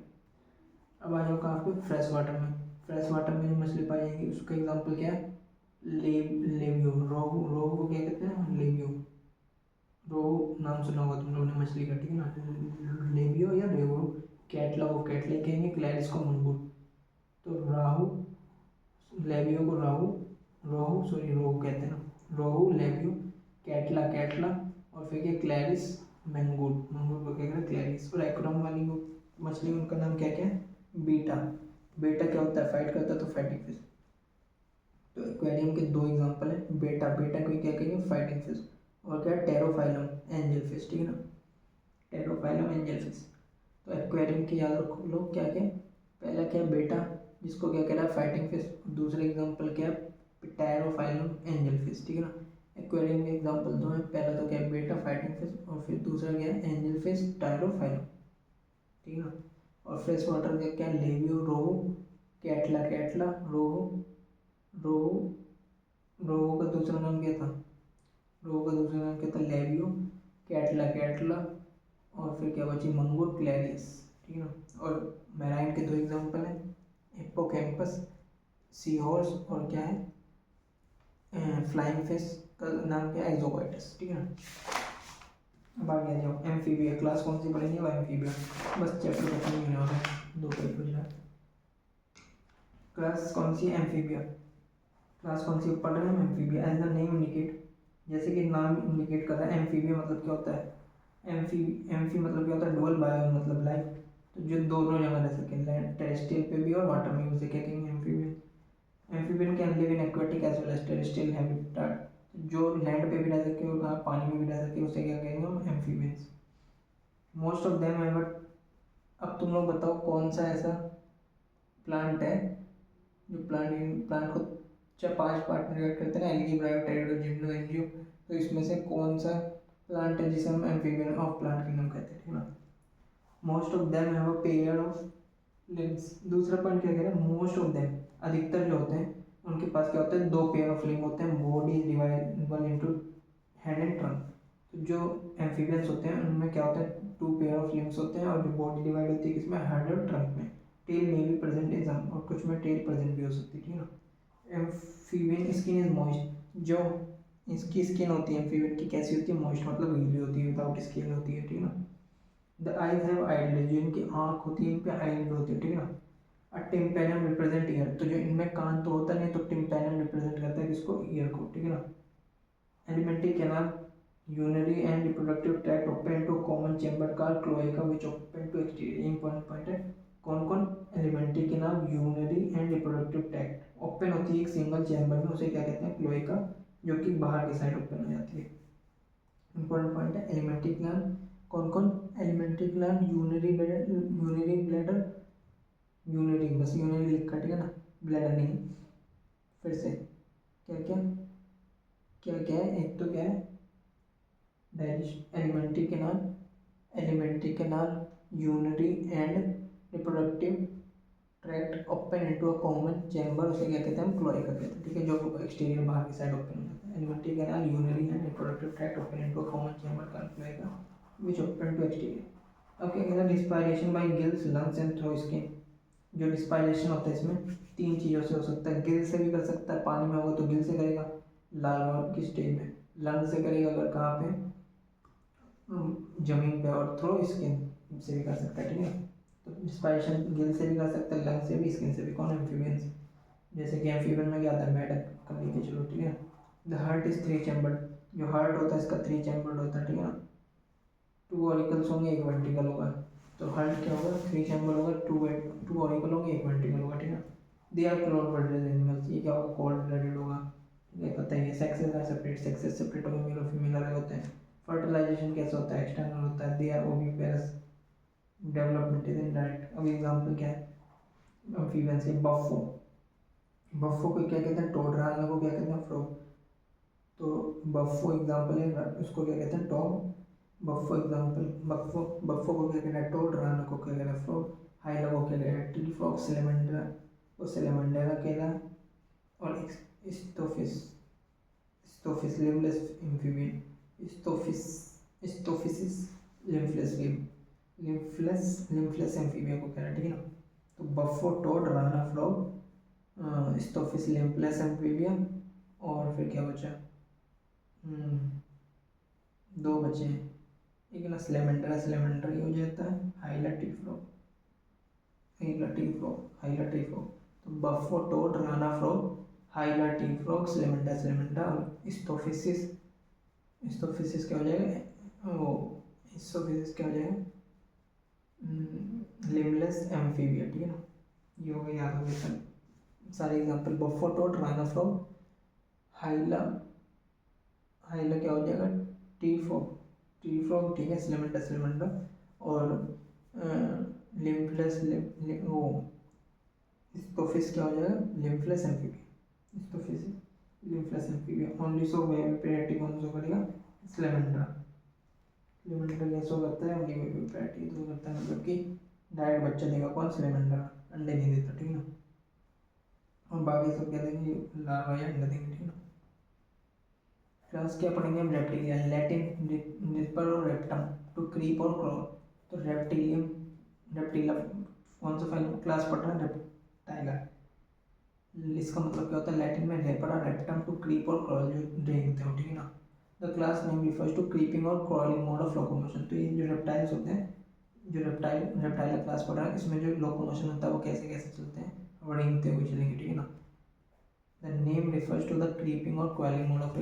अब आ जाओ कहाँ पे, फ्रेश वाटर में। फ्रेश वाटर में जो मछली पाई जाएगी उसका एग्जांपल क्या है, लेवियो, रोहू, रोहू को क्या कहते हैं, लेवियो। रोहू नाम सुना होगा तुम लोगों ने मछली का, ठीक है ना, लेवियो या रेवो। कैटला को कैटले कहेंगे, क्लैरिस को मंगूर। तो राहू, लेवियो को राहू, रोहू सॉरी रोहू कहते हैं ना, रोहू, लेवियो, कैटला कैटला, और फिर क्या, क्लैरिस, मंगूर, मंगूर को क्या कहते हैं, क्लैरिस। और एक्रोम वाली को मछली, उनका नाम क्या क्या है, बीटा। बीटा क्या होता है, फाइट करता है, तो फाइटिंग फिश। तो एक्वेरियम के दो एग्जांपल है, बेटा, बेटा को क्या कहेंगे, फाइटिंग फिश, और क्या है, टेरोफाइलम, एंजल फिश, ठीक है ना, टेरोफाइलम एंजल फिश। तो एक्वेरियम के याद रखो लोग क्या क्या, पहला क्या है, बेटा, जिसको क्या कह रहा है, फाइटिंग फिश। दूसरा एग्जांपल क्या है, टेरोफाइलम एंजल फिश, ठीक है ना। एक्वेरियम के एग्जांपल दो है, पहला तो क्या है, बेटा, फाइटिंग फिश, और फिर दूसरा क्या है, एंजल फिश, टेरोफाइलम, ठीक है ना। और फ्रेश वाटर का क्या, लेवियो, रोहू, कैटला कैटला, रोहू, रोहू, रोहू का दूसरा नाम क्या था, रोहू का दूसरा नाम क्या था, लेवियो, कैटला कैटला, और फिर क्या बची, मंगूर, क्लैरिस, ठीक है ना। और मैराइन के दो एग्जांपल हैं, हिप्पोकैम्पस, सी हॉर्स, और क्या है, फ्लाइंग फिश का नाम क्या है, एक्सोक्वाइटस, ठीक है ना। अब आगे आ जाओ, एम्फीबिया क्लास कौन सी पढ़ेंगे, वो एम्फीबिया, बस चैप्टर खत्म नहीं होने वाला, 2 पेज बच रहा है। क्लास कौन सी, एम्फीबिया। क्लास कौन सी पढ़ रहे हैं, amphibia. As the name indicate, जैसे कि नाम इंडिकेट कर रहा है, एम्फीबिया मतलब क्या होता है, एम्फी मतलब क्या होता है, डुअल, बायो मतलब लाइफ, तो जो दोनों जगह रह सके, लैंड टेरेस्ट्रियल पे भी और वाटर में भी, उसे क्या कहेंगे, amphibian. Amphibian can live in aquatic as well as terrestrial habitat, जो लैंड पे भी रह सके और कहाँ पानी में भी रह सके, उसे क्या कहेंगे हम, amphibians. Most of them have, अब तुम लोग बताओ कौन सा ऐसा प्लांट है जो प्लांट को 5 पार्ट में डिवाइड करते हैं, एल्गी, ब्रायो, टेरिडो, जिम्नो, एंजियो। तो इसमें से कौन सा प्लांट है जिसे हम एम्फीबियन ऑफ प्लांट किंगडम कहते हैं, ठीक है ना। Most of them have a pair of limbs. दूसरा पॉइंट क्या कह रहा है, मोस्ट ऑफ देम, अधिकतर जो होते हैं उनके पास क्या होता है, 2 पेयर ऑफ लिम्ब होते हैं, body is dividable into head and trunk. तो जो एम्फीबियंस होते हैं उनमें क्या होता है, 2 पेयर ऑफ लिम्स होते हैं, और जो बॉडी डिवाइड होती है किसमें, हेड और ट्रंक में। टेल में भी प्रेजेंट इन सम, और कुछ में टेल प्रेजेंट भी हो सकती है, ठीक है ना। एम्फीबियन स्किन इज मॉइस्ट, जो इसकी स्किन होती है एम्फीबियन की कैसी होती है, मॉइस्ट मतलब गीली होती है, विदाउट स्किन होती है, ठीक है ना। द आईज हैव आईलिड, जो इनकी आँख होती है इन पे आईलिड होती है, ठीक है ना। अ टिम्पैनम रिप्रेजेंट ईयर, तो जो इनमें कान तो होता नहीं, तो टिम्पैनम रिप्रेजेंट करता है किसको, ईयर को, ठीक है ना। Alimentary canal, urinary and reproductive tract open to common chamber called cloaca which open to exterior, important point है। कौन कौन, alimentary canal, urinary and reproductive tract open होती है एक सिंगल चैम्बर में, उसे क्या कहते हैं, क्लोएका, जो कि बाहर की साइड ओपन हो जाती है। इंपॉर्टेंट पॉइंट है, एलिमेंट्री ग्लैंड, कौन कौन, alimentary gland, urinary bladder, unity, बस यूनिटी लिखा, ठीक है ना, ब्लैडर नहीं। फिर से क्या क्या क्या क्या है, एक तो क्या है, digest, elementary canal, unity and reproductive tract open into a common chamber, उसे क्या कहते हैं, हम क्लोएका कहते हैं, ठीक है, जो एक्सटीरियर बाहर की साइड ओपन हो जाता है। Alimentary canal, unity and reproductive tract open into a common chamber called cloaca which open to exterior. अब क्या कहता है, respiration by gills, lungs and through skin. जो रिस्पायरेशन होता है इसमें तीन चीज़ों से हो सकता है, गिल से भी कर सकता है, पानी में होगा तो गिल से करेगा, लार्वा की स्टेज में, लंग से करेगा अगर कहाँ पे, जमीन पे, और थ्रो स्किन से भी कर सकता है, ठीक है। तो रिस्पायरेशन गिल से भी कर सकता है, लंग से भी, स्किन से भी, कौन, एम्फीबियन से। जैसे कि एम्फीबियन में क्या आता है, मेढक कर लीजिए, चलो ठीक है। द हार्ट इज 3 चैम्बर्ड, जो हार्ट होता है इसका 3 चैम्बर्ड होता है, ठीक है ना। 2 ऑरिकल्स होंगे, 1 वेंट्रिकल होगा, तो हार्ट क्या होगा, 3 चैम्बर होगा, 2 ऑरिकल होंगे, 1 वेंट्रिकल होगा, ठीक है। They are cold blooded animals, ये क्या होगा, कोल्ड ब्लडेड होगा, ये पता ही है। Sexes are separate, sexes separate होंगे, मेल और फीमेल अलग होते हैं। फर्टिलाइजेशन कैसे होता है, एक्सटर्नल होता है। They are oviparous, development is indirect. अब एग्जांपल क्या है, एम्फीबियन से, बफो, बफो को क्या कहते हैं, टोडराना को क्या कहते हैं, फ्रॉग। तो बफो एग्जांपल है, उसको क्या कहते हैं, टॉम। बफो एग्जांपल, बफो बफो को क्या कहते हैं, टोड, राना को क्या कहते हैं, फ्रॉग, हाइला को क्या कहते हैं, ट्री फ्रॉग, सेलेमेंड्रा को सेलेमेंडेरा कहता है, और स्टोफिस, स्टोफिस लिम्फलेस एम्फीबियन, स्टोफिस, स्टोफिसिस लिम्फलेस लिम्फलेस एम्फीबियन को कह रहा है, ठीक है ना। तो बफो, टोड, राना, फ्रॉग, स्टोफिस लिम्फलेस एम्फीबियन, और फिर क्या बचा, दो बचे हैं, एक है ना, स्लेमेंडरा ये हो जाता है, हाइला टीफ्रॉग, हाइला टीफ्रॉग। तो बफो, टोड, राना फ्रॉग, हाइला टीफ्रॉग, स्लेमेंडरा, और स्टोफिसिस क्या हो जाएगा, वो स्टोफिसिस क्या हो जाएगा, लिम्फलेस एम्फीबिया, ठीक है ना। ये हो गया, याद हो गया सारे example. Bufo, toad, rana frog, hyla, hyla क्या हो जाएगा, टी फ्रॉग, ठीक है, स्लेमेंडरा, और लिम्फलेस वो स्टोफिस क्या हो जाएगा, लिम्फलेस एम्फीबिया, स्टोफिस लिम्फलेस एम्फीबिया। ओनली सो वेविपेरेटी कौन सा करेगा, स्लेमेंडरा क्या शो करता है, ओनली वेविपेरेटी तो करता है, मतलब कि डायरेक्ट बच्चा देगा कौन, स्लेमेंडरा, अंडे नहीं देता, ठीक है ना। और बाकी सब क्या देंगे, लार्वा या अंडा देंगे, ठीक है ना। क्लास क्या पढ़ेंगे हम, रेप्टिलियन, लैटिन रिपर और रेप्टम, टू क्रीप और क्रॉल। तो रेप्टिला कौन सा फाइल क्लास पढ़ रहा है, रेप्टाइलर। इसका मतलब क्या होता है, लैटिन में रेपर और रेप्टम, टू क्रीप और क्रॉल, जो रेंगते हो, ठीक है ना। The class name refers to creeping और क्रॉलिंग मोड ऑफ लोकोमोशन। तो ये जो रेप्टाइल्स होते हैं, जो रेप्टाइलर क्लास पढ़ रहा है, इसमें जो लोकोमोशन होता है वो कैसे कैसे चलते हैं, और रेंगते हुए चलेंगे, ठीक है ना। The name refers to the creeping और क्वेलिंग मोड ऑफ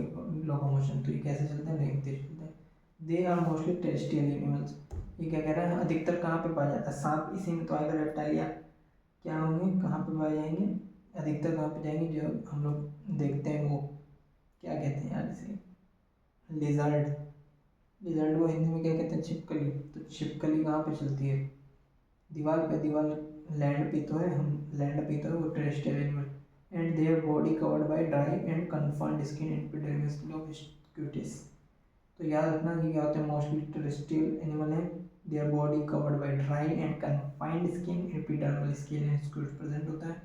लोकोमोशन। तो ये कैसे चलते हैं, रेंगते चलते हैं। They are mostly terrestrial animals. ये क्या कह रहा है, अधिकतर कहाँ पे पाया जाता है, सांप इसी में तो आएगा, रेप्टाइलिया क्या होंगे, कहाँ पे पाए जाएंगे, अधिकतर कहाँ पे जाएंगे, जो हम लोग देखते हैं वो क्या कहते हैं यार इसे, लिजर्ड। लिजर्ड को हिंदी में क्या कहते हैं, छिपकली। तो छिपकली कहाँ पे चलती है, दीवार पे, दीवार लैंड पे तो है, हम लैंड पे तो है, वो terrestrial animal. And their body covered by dry and cornified skin epidermis of cutis. तो याद रखना ये क्या होते हैं, मोस्टली टेरेस्ट्रियल एनिमल है। Their body covered by dry and cornified skin, epidermal skin and scute present होता है।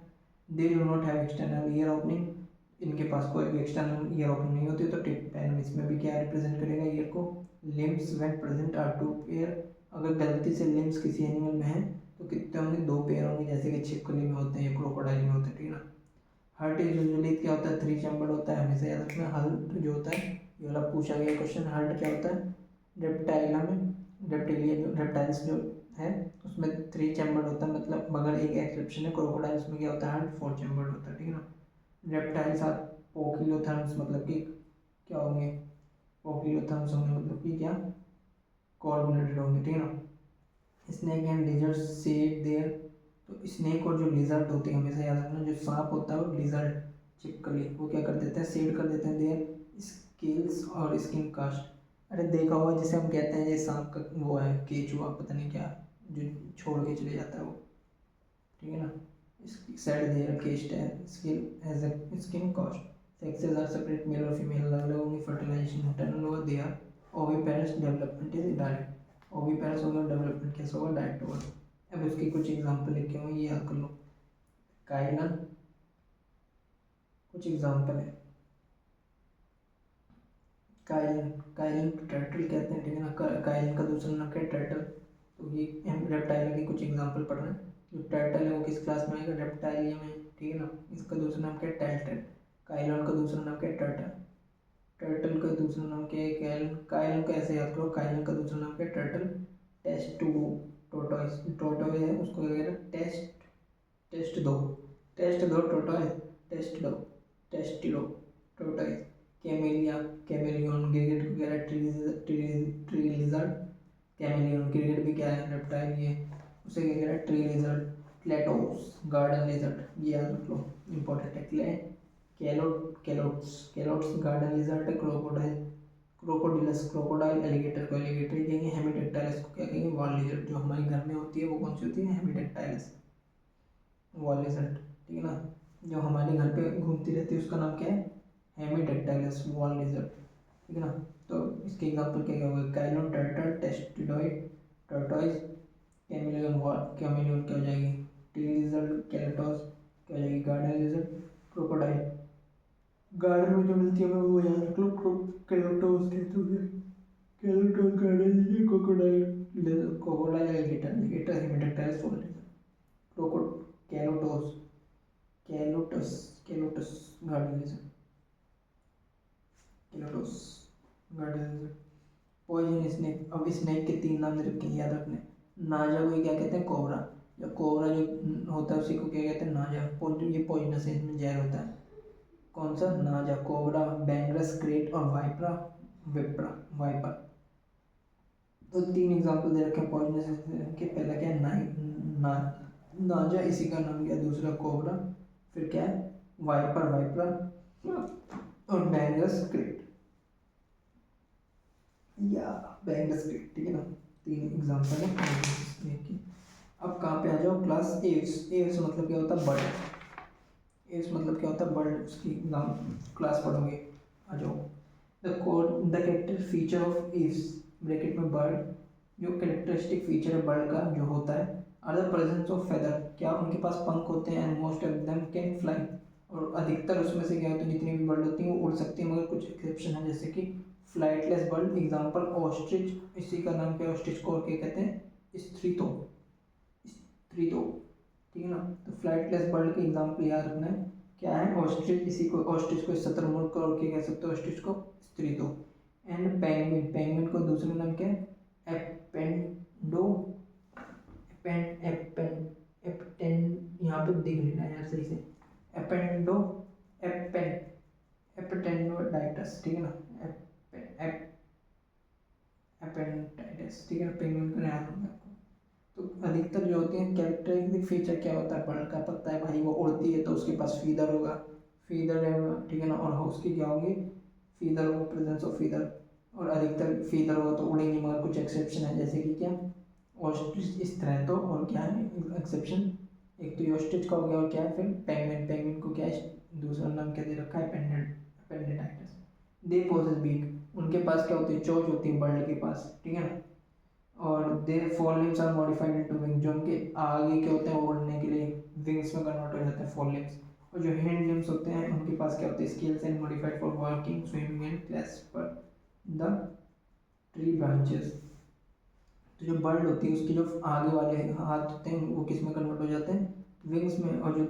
They do not have external ear opening, इनके पास कोई भी एक्सटर्नल ईयर ओपनिंग नहीं होती। तो टिम्पैनम इसमें भी क्या रिप्रेजेंट करेगा, ईयर को। Limbs when present are two pair, अगर गलती से लिम्स किसी एनिमल में है तो कितने होंगे, 2 पेयर होंगे, जैसे कि छिपकली में होते हैं या क्रोकोडाइल में होते हैं, ठीक है ना। हार्ट इज यूजुअली क्या होता है, 3 चैम्बर होता है, हमेशा याद रखना। हार्ट जो होता है, ये वाला पूछा गया क्वेश्चन, हार्ट क्या होता है रेप्टाइला में, रेप्टाइल्स जो है उसमें 3 चैम्बर होता है, मतलब मगर एक एक्सेप्शन है, क्रोकोडाइल्स में क्या होता है हार्ट 4 चैम्बर होता है, ठीक है ना। रेप्टाइल्स आर पोकिलोथर्म्स, मतलब कि क्या होंगे, पोकिलोथर्म्स होंगे, मतलब कि क्या कॉर्बोनेटेड होंगे, ठीक है ना। Snake and lizard shade there, तो स्नेक और जो लिजर्ड होती है, हमेशा याद रखना, जो सांप होता है और लिजर्ड छिपकली, वो क्या कर देते हैं, शेड कर देते हैं देयर स्केल्स और स्किन कास्ट। अरे देखा होगा जिसे हम कहते हैं ये सांप का वो है केचुआ, पता नहीं क्या, जो छोड़ के चले जाता है वो, ठीक है ना। Shed their cast and skin as a skin cast. Sexes are separate, male और फीमेल अलग अलग होंगे, फर्टिलाइजेशन इंटरनल होगा, they are oviparous, development is direct. Oviparous होगा, डेवलपमेंट कैसे होगा, डायरेक्ट होगा। अब उसकी कुछ एग्जांपल लिखे हुए ये याद कर लो। काइलन, कुछ एग्जांपल है, काइलन, काइलन टर्टल कहते हैं, ठीक है ना। काइलन का दूसरा नाम क्या है, टर्टल। तो ये हम रेप्टाइल के कुछ एग्जांपल पढ़ रहे हैं। जो टर्टल है वो किस क्लास में आएगा, रेप्टाइलिया में, ठीक है ना। इसका दूसरा नाम क्या है, टर्टल। काइलन का दूसरा नाम क्या है, टर्टल। टर्टल का दूसरा नाम क्या है, काइलन। काइलन का ऐसे याद करो, काइलन का दूसरा नाम क्या है, टर्टल। टेस्टू टोटोइस, टोटोइस है उसको क्या कहते हैं, टेस्ट दो, टोटोइस, टेस्ट दो टोटोइस। कैमेलिया, कैमेलियन, गिरगिट वगैरह, ट्री लिजर्ड, कैमेलियन गिरगिट भी क्या है, रेप्टाइल, ये उसे क्या कह रहा है, ट्री लिजर्ड। क्लेटोस, गार्डन लिजर्ड, ये याद रख लो, इंपॉर्टेंट है। कैलोट्स गार्डन लिजर्ड है। Crocodile, Crocodylus, crocodile. एलिगेटर को एलिगेटर कहेंगे। हेमिडेक्टाइलस को क्या कहेंगे, वॉल लिजर्ड। जो हमारे घर में होती है वो कौन सी होती है, हेमिडेक्टाइलस, वॉल लिजर्ड, ठीक है ना। जो हमारे घर पे घूमती रहती है उसका नाम क्या है, हेमिडेक्टाइलस, वॉल लिजर्ड, ठीक है ना। तो इसके एग्जांपल क्या क्या हुए, chelone, turtle, testudo, tortoise, chameleon, wall, chameleon क्या हो जाएगी, ट्री लिजर्ड, कैलेटोस क्या हो जाएगी, गार्डन लिजर्ड, क्रोकोडाइल। गार्डन में जो मिलती है वो याद रख लो, कैलेटोस कहते हैं, calotes garden lizard, crocodile, alligator, hemidactylus, wall lizard. Croco calotes, calotes garden lizard, calotes garden lizard. Poison snake, अब स्नेक के 3 नाम दे रखे हैं, याद रखने। नाजा को क्या कहते हैं, कोबरा। जो कोबरा जो होता है उसी को क्या कहते हैं, नाजा। ये पॉइजनस है, इसमें जहर होता है। कौन सा, नाजा, कोबरा, बैंगरस, क्रेट और वाइपरा, विप्रा, वाइपर। तो 3 एग्जांपल दे रखे हैं पॉइजनस के। पहला क्या है, नाजा, इसी का नाम क्या, दूसरा कोबरा, फिर क्या है, वाइपर, वाइपरा, और बैंगरस, क्रेट या बैंगस क्रेट, ठीक है ना। 3 एग्जांपल है स्नेक की। अब कहाँ पे आ जाओ, क्लास एव्स। एव्स मतलब क्या होता है, बर्ड। एव्स मतलब क्या होता है, बर्ड। उसकी नाम क्लास पढ़ोगे, आ जाओ। The character feature of Aves, bracket में बर्ड, जो कैरेक्टरिस्टिक फीचर है बर्ड का जो होता है, are the presence of feather, क्या उनके पास पंख होते हैं, and most of them can fly, और अधिकतर उसमें से क्या होता है, जितनी भी बर्ड होती हैं वो उड़ सकती हैं, मगर कुछ एक्सेप्शन है, जैसे कि फ्लाइटलेस बर्ड, एग्जांपल ऑस्ट्रिच, इसी का नाम क्या है, ऑस्ट्रिच को क्या कहते हैं, स्त्रीतो, स्त्रीतो, ठीक है ना। तो फ्लाइटलेस बर्ड के एग्जांपल याद रखना है, क्या है, ऑस्ट्रिच, इसी को ऑस्ट्रिच को शतुरमुर्ग को और क्या कह सकते हो, ऑस्ट्रिच को स्त्रीतो। एंड पेंगुइन, पेंगुइन को दूसरा नाम क्या है, एपेंडो, एपेंड एपेंड एपेंड, यहाँ पे दिख नहीं रहा यार सही से, एपेंडो, एपेंड एपेंडोडाइटस, ठीक है ना, एपेंडाइटिस, ठीक है ना। पेंगुइन का याद रखना आपको। तो अधिकतर जो होती हैं कैरेक्टरिस्टिक फीचर क्या होता है, बर्ड का पता है भाई वो उड़ती है तो उसके पास फीदर होगा, फीदर रहेगा, ठीक है ना। और उसकी क्या होगी, फीदर होगा, प्रेजेंस ऑफ फीदर, और अधिकतर फीदर होगा तो उड़ेंगे, मगर कुछ एक्सेप्शन है, जैसे कि क्या, ऑस्ट्रिच, इस तरह तो, और क्या है एक्सेप्शन, एक तो ऑस्ट्रिच का हो गया, और क्या है फिर पेंगुइन, पेंगुइन को क्या है दूसरा नाम क्या दे रखा है, एपेंडेंटाइटिस। दे पोजेस बीक, उनके पास क्या होती है, चोंच होती है बर्ड के पास, ठीक है ना। और they fore limbs are modified into wing, जो उनके आगे के होते हैं उड़ने के लिए विंग्स में कन्वर्ट हो जाते हैं, फोर लिम्स। और जो हैंड लिम्स होते हैं उनके पास क्या होते हैं, scales and modified for walking, swimming and clasp the tree branches. तो जो बर्ड होती है उसके जो आगे वाले हाथ होते हैं वो किस में कन्वर्ट हो जाते हैं, विंग्स में, और जो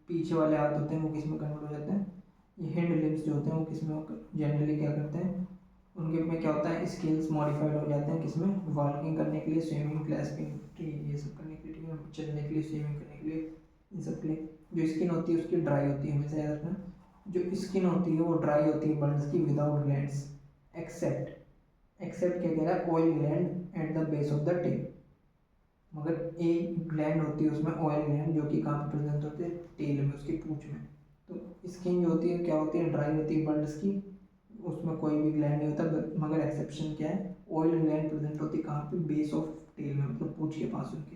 पीछे वाले हाथ होते हैं वो किस में कन्वर्ट हो जाते हैं, ये हिंड लिम्स जो होते हैं वो किस में जनरली क्या करते हैं, उनके में क्या होता है, स्किल्स मॉडिफाइड हो जाते हैं किसमें, वॉकिंग करने के लिए, स्विमिंग, क्लैस्पिंग, ये सब करने के लिए, ठीक है, चलने के लिए, स्विमिंग करने के लिए, इन सब के लिए। जो स्किन होती है उसकी ड्राई होती है, हमेशा याद रखना, जो स्किन होती है वो ड्राई होती है बर्ड्स की, विदाउट ग्लैंड्स, एक्सेप्ट क्या कह रहा है, oil gland at the base of the tail, मगर एक ग्लैंड होती है उसमें, ऑयल ग्लैंड, जो कि कहाँ पर प्रेजेंट होती है, टेल में, उसकी पूंछ में। तो स्किन जो होती है क्या होती है, ड्राई होती है बर्ड्स की, उसमें कोई भी ग्लैंड नहीं होता, मगर एक्सेप्शन क्या है, ऑयल ग्लैंड प्रेजेंट होती है कहाँ पे, बेस ऑफ टेल में, मतलब पूंछ के पास उनके।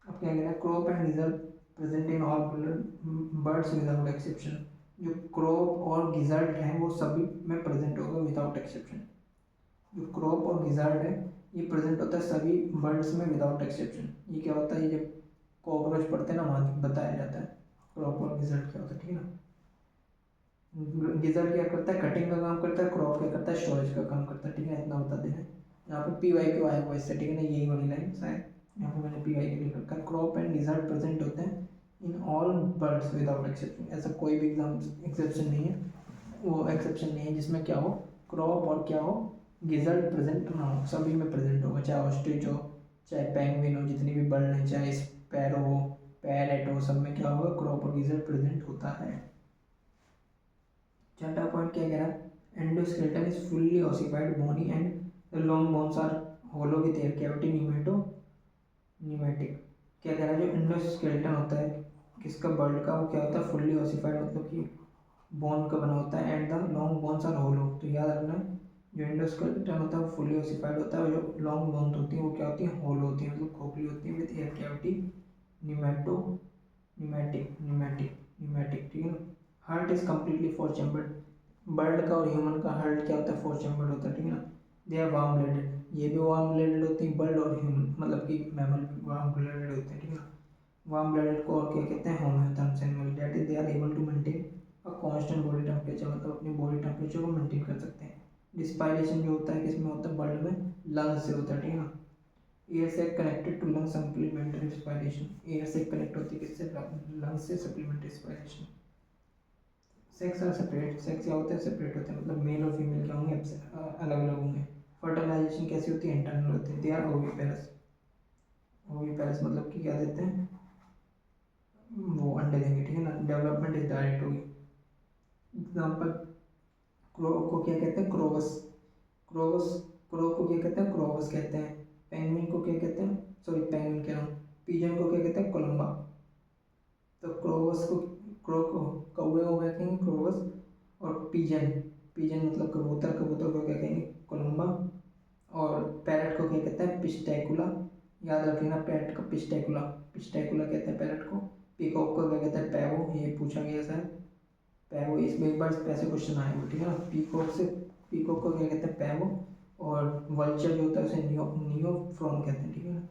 अब क्या कह रहा है, crop and gizzard present in all birds without exception, जो क्रॉप और गिजर्ड है वो सभी में प्रेजेंट होगा विदाउट एक्सेप्शन। जो क्रॉप और गिजर्ड है ये प्रेजेंट होता है सभी बर्ड्स में विदाउट एक्सेप्शन। ये क्या होता है, ये जब कॉकरोच पढ़ते हैं ना वहाँ बताया जाता है क्रॉप और गिजर्ड क्या होता है, ठीक है ना। गिजर्ड क्या करता है, कटिंग का काम करता है, क्रॉप क्या करता है, स्टोरेज का काम करता है, ठीक है, इतना बता देना। यहाँ पे पी वाई क्यों आया हुआ इससे, ठीक है ना, यही वाली लाइन शायद यहाँ पे मैंने पी वाई के लिए रखा है। क्रॉप एंड गिजर्ड प्रेजेंट होते हैं in all birds without exception, ऐसा कोई भी एक्सेप्शन नहीं है, वो एक्सेप्शन नहीं है जिसमें क्या हो, क्रॉप और क्या हो, गिजर्ड प्रेजेंट ना हो, सभी में प्रेजेंट होगा, चाहे ऑस्ट्रिच हो, चाहे पेंगुइन हो, जितनी भी बर्ड हैं, चाहे स्पैरो हो, पैरेट हो, सब में क्या होगा, क्रॉप और गिजर्ड प्रेजेंट होता है। छठा पॉइंट क्या कह रहा है, endoskeleton is fully ossified bony and long bones are hollow with air cavity pneumatic. क्या कह रहा है, जो एंडोस्केलेटन होता है किसका, बर्ड का, वो क्या होता है, फुल्ली ओसिफाइड, मतलब कि बोन का बना होता है, and the long bones are hollow. तो याद रखना, जो एंडोस्केलेटन होता है वो फुल्ली ओसिफाइड होता है, और जो लॉन्ग बोन्स होती हैं वो क्या होती हैं, होलो होती हैं, मतलब खोखली होती हैं, विद एयर कैविटी न्यूमेटिक, ठीक है ना। Heart is completely four chambered, bird का और ह्यूमन का हार्ट क्या होता है, फोर चैम्बर्ड होता है, ठीक है ना। दे आर वार्म ब्लडेड, ये भी वार्म ब्लडेड होती हैं, बर्ड और ह्यूमन, मतलब कि मैमल वार्म ब्लडेड होते हैं, ठीक है ना। वार्म ब्लडेड को और क्या कहते हैं, homeotherms animal, that is they are able to maintain a constant body temperature, मतलब अपनी बॉडी टेम्परेचर को मेंटेन कर सकते हैं। डिस्पायरेशन जो होता है किसमें होता है, बर्ड में लंग्स से होता है, ठीक है ना। एयर से connected to lung supplementary respiration, air से कनेक्ट होती है किससे, लंग्स से supplementary respiration. Sex are separate, sex क्या होते हैं, सेपरेट होते हैं, मतलब मेल और फीमेल क्या होंगे, अलग अलग होंगे। फर्टिलाइजेशन कैसी होती है, इंटरनल होती है, दे आर ओविपेरस, ओविपेरस मतलब कि क्या देते हैं, वो अंडे देंगे, ठीक है ना। डेवलपमेंट इज डायरेक्ट होगी। एग्जाम्पल, क्रो को क्या कहते हैं, क्रोवस, क्रोवस, क्रो को क्या कहते हैं, क्रोवस कहते हैं। पेंगुइन को क्या कहते हैं, सॉरी पेंगुइन कह रहा हूँ, पिजन को क्या कहते हैं, कोलंबा। तो क्रोवस को, क्रो को कौवे को क्या कहेंगे, क्रोवस, और पिजन, पिजन मतलब कबूतर, कबूतर को क्या कहेंगे, कोलंबा, और पैरट को क्या कहते हैं, पिस्टैकुला। याद रखना, पैरट का पिस्टैकुला, पिस्टैकुला कहते हैं पैरट को। पीकॉक को क्या कहते हैं, पैवो, ये पूछा गया शायद, पैवो, इसमें एक बार पैसे क्वेश्चन आए हुए, ठीक है ना। पीकॉक से, पीकॉक को क्या कहते हैं, पैवो, और वल्चर जो होता है उसे नियोफ्रॉन कहते हैं, ठीक है ना,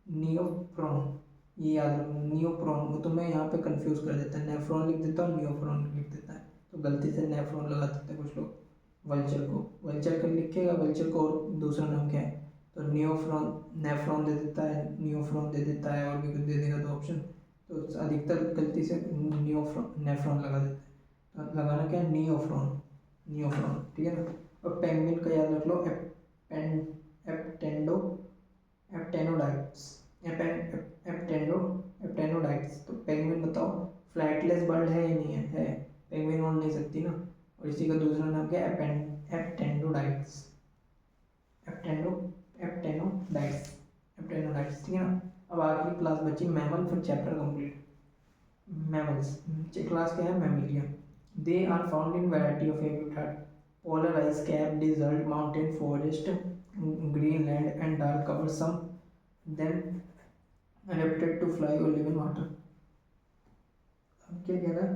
नियोफ्रॉन, ये याद रखना, नियोफ्रॉन, वो तो मैं यहाँ पे कंफ्यूज कर देता है, नेफ्रॉन लिख देता हूँ, नियोफ्रॉन लिख देता है, तो गलती से नेफ्रॉन लगा देते हैं कुछ लोग। वल्चर को, वल्चर कर लिखेगा, वल्चर को और दूसरा नाम क्या है, तो नियोफ्रॉन, नेफ्रॉन दे देता है, नियोफ्रॉन दे देता है, और भी कुछ दे देगा दो ऑप्शन, तो अधिकतर गलती से नियोफ्रॉन, नेफ्रॉन लगा देते हैं, तो लगाना क्या है, नियोफ्रॉन, नियोफ्रॉन, ठीक है ना। और पेंगुइन का याद रख लो, एप्टेंडो, एप्टेनोडाइट्स, एप्टेनोडाइट्स। तो पेंगुइन बताओ, फ्लाइटलेस बर्ड है या नहीं है, पेंगुइन उड़ नहीं सकती ना, और इसी का दूसरा नाम क्या है, एप्टेंडोडाइट्स, एप्टेंडो एप्टेनोडाइट्स, एप्टेनोडाइट्स, ठीक है ना। अब आखिरी क्लास बची मैमल, फिर चैप्टर कंप्लीट। मैमल्स क्लास क्या है, mammalia. They are found in variety of habitat, polarized cap, desert, mountain, forest, greenland and dark cover, some them adapted to fly or live in water। अब क्या कह रहा है,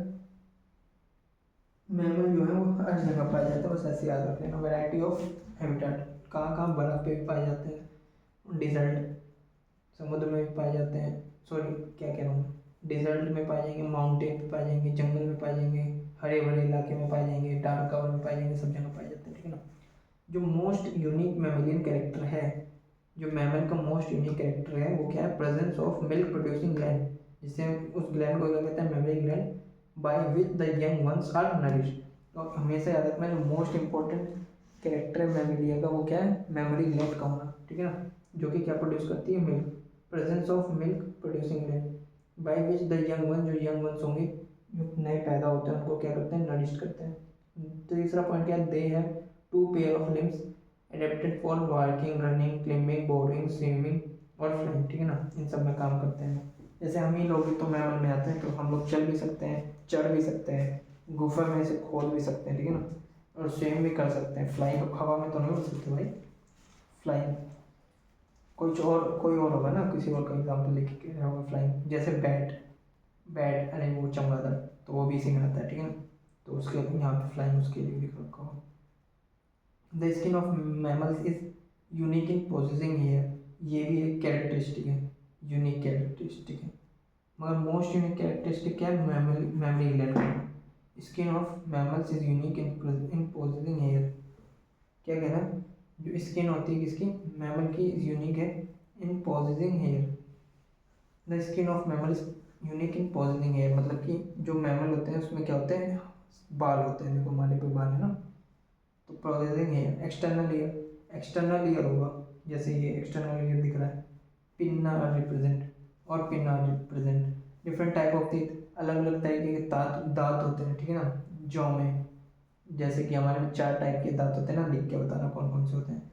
mammal जो है वो हर जगह पाए जाते हैं, बस ऐसे याद रख लेना। वैरायटी ऑफ हैबिटेट, कहाँ कहाँ बर्फ पे भी पाए जाते हैं, डिजर्ट, समुद्र में भी पाए जाते हैं, सॉरी क्या कह रहा हूँ, डिजर्ट में पाए जाएंगे, माउंटेन पे पाए जाएंगे, जंगल में पाए जाएंगे, हरे भरे इलाके में पाए जाएंगे, डार्क कवर में पाए जाएंगे, सब जगह पाए जाते हैं, ठीक है ना। जो मोस्ट यूनिक मैमेलियन कैरेक्टर है जो मैमल का मोस्ट यूनिक कैरेक्टर है वो क्या है, presence of milk producing gland, जिससे उस ग्लैंड को क्या कहते हैं, mammary gland, by which the young ones are nourished. तो हमेशा याद रखना जो मोस्ट इंपॉर्टेंट कैरेक्टर है मैमेलिया का वो क्या है, मेमोरी ग्लैंड का होना, ठीक है ना, जो कि क्या प्रोड्यूस करती है, milk, presence of milk producing gland by which the young one, जो यंग वंस होंगे जो नए पैदा होते हैं उनको क्या करते हैं, नरिश करते हैं। तीसरा पॉइंट क्या है, they have two pair of limbs adapted for walking, running, climbing, burrowing, swimming और फ्लाइंग, ठीक है ना, इन सब में काम करते हैं। जैसे हम ही लोग तो मैमल में आते हैं, तो हम लोग चल भी सकते हैं, चढ़ भी सकते हैं, गुफा में से खोल भी सकते हैं, ठीक है ना, और स्विम भी कर सकते हैं। फ्लाइंग हवा में तो नहीं उड़ सकते भाई, फ्लाइंग कोई और होगा ना, किसी और का एग्जाम्पल लेके कह रहा होगा फ्लाइंग, जैसे बैट, अरे वो चमगादड़, तो वो भी इसी में आता है, ठीक है ना, तो उसके यहाँ पे फ्लाइंग उसके लिए लिख रखा होगा। The skin of mammals is unique in possessing hair, ये भी एक कैरेक्टरिस्टिक है, यूनिक कैरेक्टरिस्टिक है। मगर मोस्ट यूनिक कैरेक्टरिस्टिक क्या है, मेमोरी ग्लैंड का। Skin of mammals is unique in possessing hair, क्या कहना है, जो स्किन होती है किसकी, मैमल की, इज यूनिक है in possessing hair. The skin of mammal is unique in possessing hair, मतलब कि जो मैमल होते हैं उसमें क्या होते हैं, बाल होते हैं, देखो हमारे पे बाल है ना, तो पोजेसिंग हेयर, एक्सटर्नल ईयर होगा, जैसे ये एक्सटर्नल ईयर दिख रहा है, पिन्ना रिप्रेजेंट, और pinna represent different type of teeth, अलग अलग तरीके के दांत होते हैं, ठीक है ना, जॉ में, जैसे कि हमारे में 4 टाइप के दांत होते हैं ना, लिख के बताना कौन कौन से होते हैं,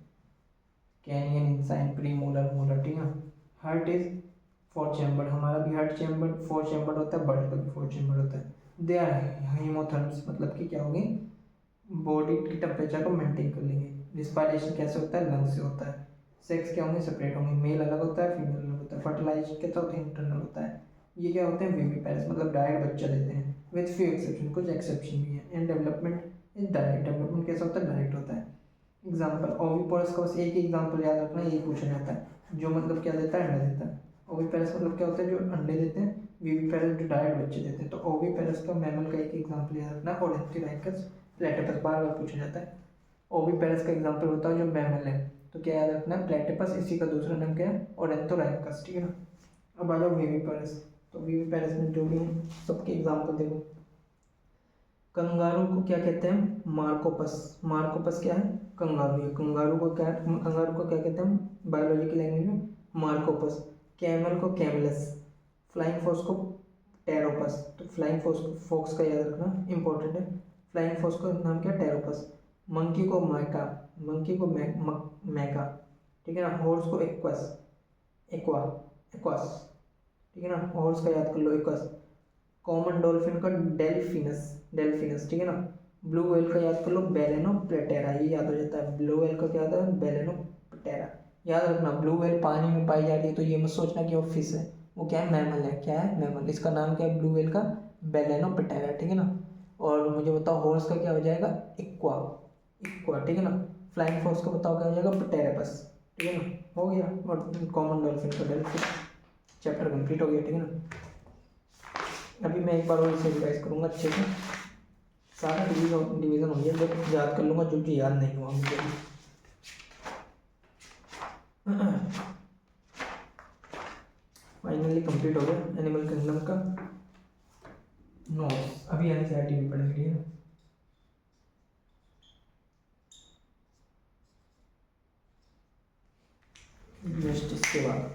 कैनियन, इंसाइन, प्री मोलर, मोलर, ठीक है। हार्ट इज 4 चैम्बर, हमारा भी हार्ट चैम्बर 4 चैम्बर होता है, बर्ड का भी 4 चैम्बर होता है। दे आर हीमोथर्म्स, मतलब कि क्या होगी, बॉडी की टेम्परेचर को मेंटेन कर लेंगे। रिस्पायरेशन कैसे होता है, लंग से होता है। सेक्स क्या होंगे, सेपरेट होंगे, मेल अलग होता है, फीमेल अलग होता है। फर्टिलाइजेशन कैसा होता है, इंटरनल होता है। ये क्या होते हैं, विविपेरस, मतलब डायरेक्ट बच्चा देते हैं, विद फ्यू एक्सेप्शन, कुछ एक्सेप्शन भी है। And development is direct, development कैसा होता है, डायरेक्ट होता है। एग्जाम्पल ओविपोरस का बस एक ही एग्जाम्पल याद रखना, यही पूछा जाता है, जो मतलब क्या देता है, अंडा देता है। ओविपेरस मतलब क्या होता है, जो अंडे देते हैं, विविपेरस जो डायरेक्ट बच्चे देते हैं। तो ओविपेरस का मैमल का एक एग्जाम्पल याद रखना, ओडेंथ्योराइकस प्लेटिपस, बार बार पूछा जाता है। ओविपेरस का एग्जाम्पल होता है जो मैमल है, तो क्या याद रखना है, प्लेटिपस, इसी का दूसरा नाम क्या है, ओडेंथ्योराइकस, ठीक है ना। अब आ जाओ विविपेरस, तो विविपेरस में जो भी सबके एग्जाम्पल देखो। कंगारू को क्या कहते हैं, मार्कोपस, मार्कोपस क्या है, कंगारू है। कंगारू को क्या कहते हैं बायोलॉजी की लैंग्वेज में, मार्कोपस। कैमल को कैमलस, फ्लाइंग फोक्स को टेरोपस, तो फ्लाइंग फोक्स का याद रखना इंपॉर्टेंट है। फ्लाइंग फोक्स का नाम क्या है, टेरोपस। मंकी को मैका, मैका, ठीक है ना। हॉर्स को एक्वस, एक्वास, ठीक है ना, हॉर्स का याद कर लो, एक्वस। कॉमन डॉल्फिन का डेल्फिनस, ठीक है ना। ब्लू व्हेल का याद कर लो, बेलेनो प्लेटेरा, ये याद हो जाता है। ब्लू व्हेल का क्या होता है, बेलेनो प्लेटेरा, याद रखना। ब्लू व्हेल पानी में पाई जाती है, तो ये मत सोचना कि वो फिश है, वो क्या है, मैमल है। क्या है, मैमल। इसका नाम क्या है, ब्लू व्हेल का, बेलेनो प्लेटेरा, ठीक है ना। और मुझे बताओ हॉर्स का क्या हो जाएगा, इक्वा, ठीक है ना। फ्लाइंग फोक्स का बताओ क्या हो जाएगा, प्टेरपस, ठीक है ना, हो गया। और कॉमन डॉल्फिन का डेल्फिन, चैप्टर कंप्लीट हो गया, ठीक है ना। अभी मैं एक बार और इसे रिवाइज करूँगा अच्छे से, सारा डिवीजन हो गया, बट याद कर लूँगा जो याद नहीं हुआ मुझे। फाइनली कंप्लीट हो गया एनिमल किंगडम का नोट्स। अभी एनसीईआरटी भी पढ़ेंगे ना। नेक्स्ट इसके बाद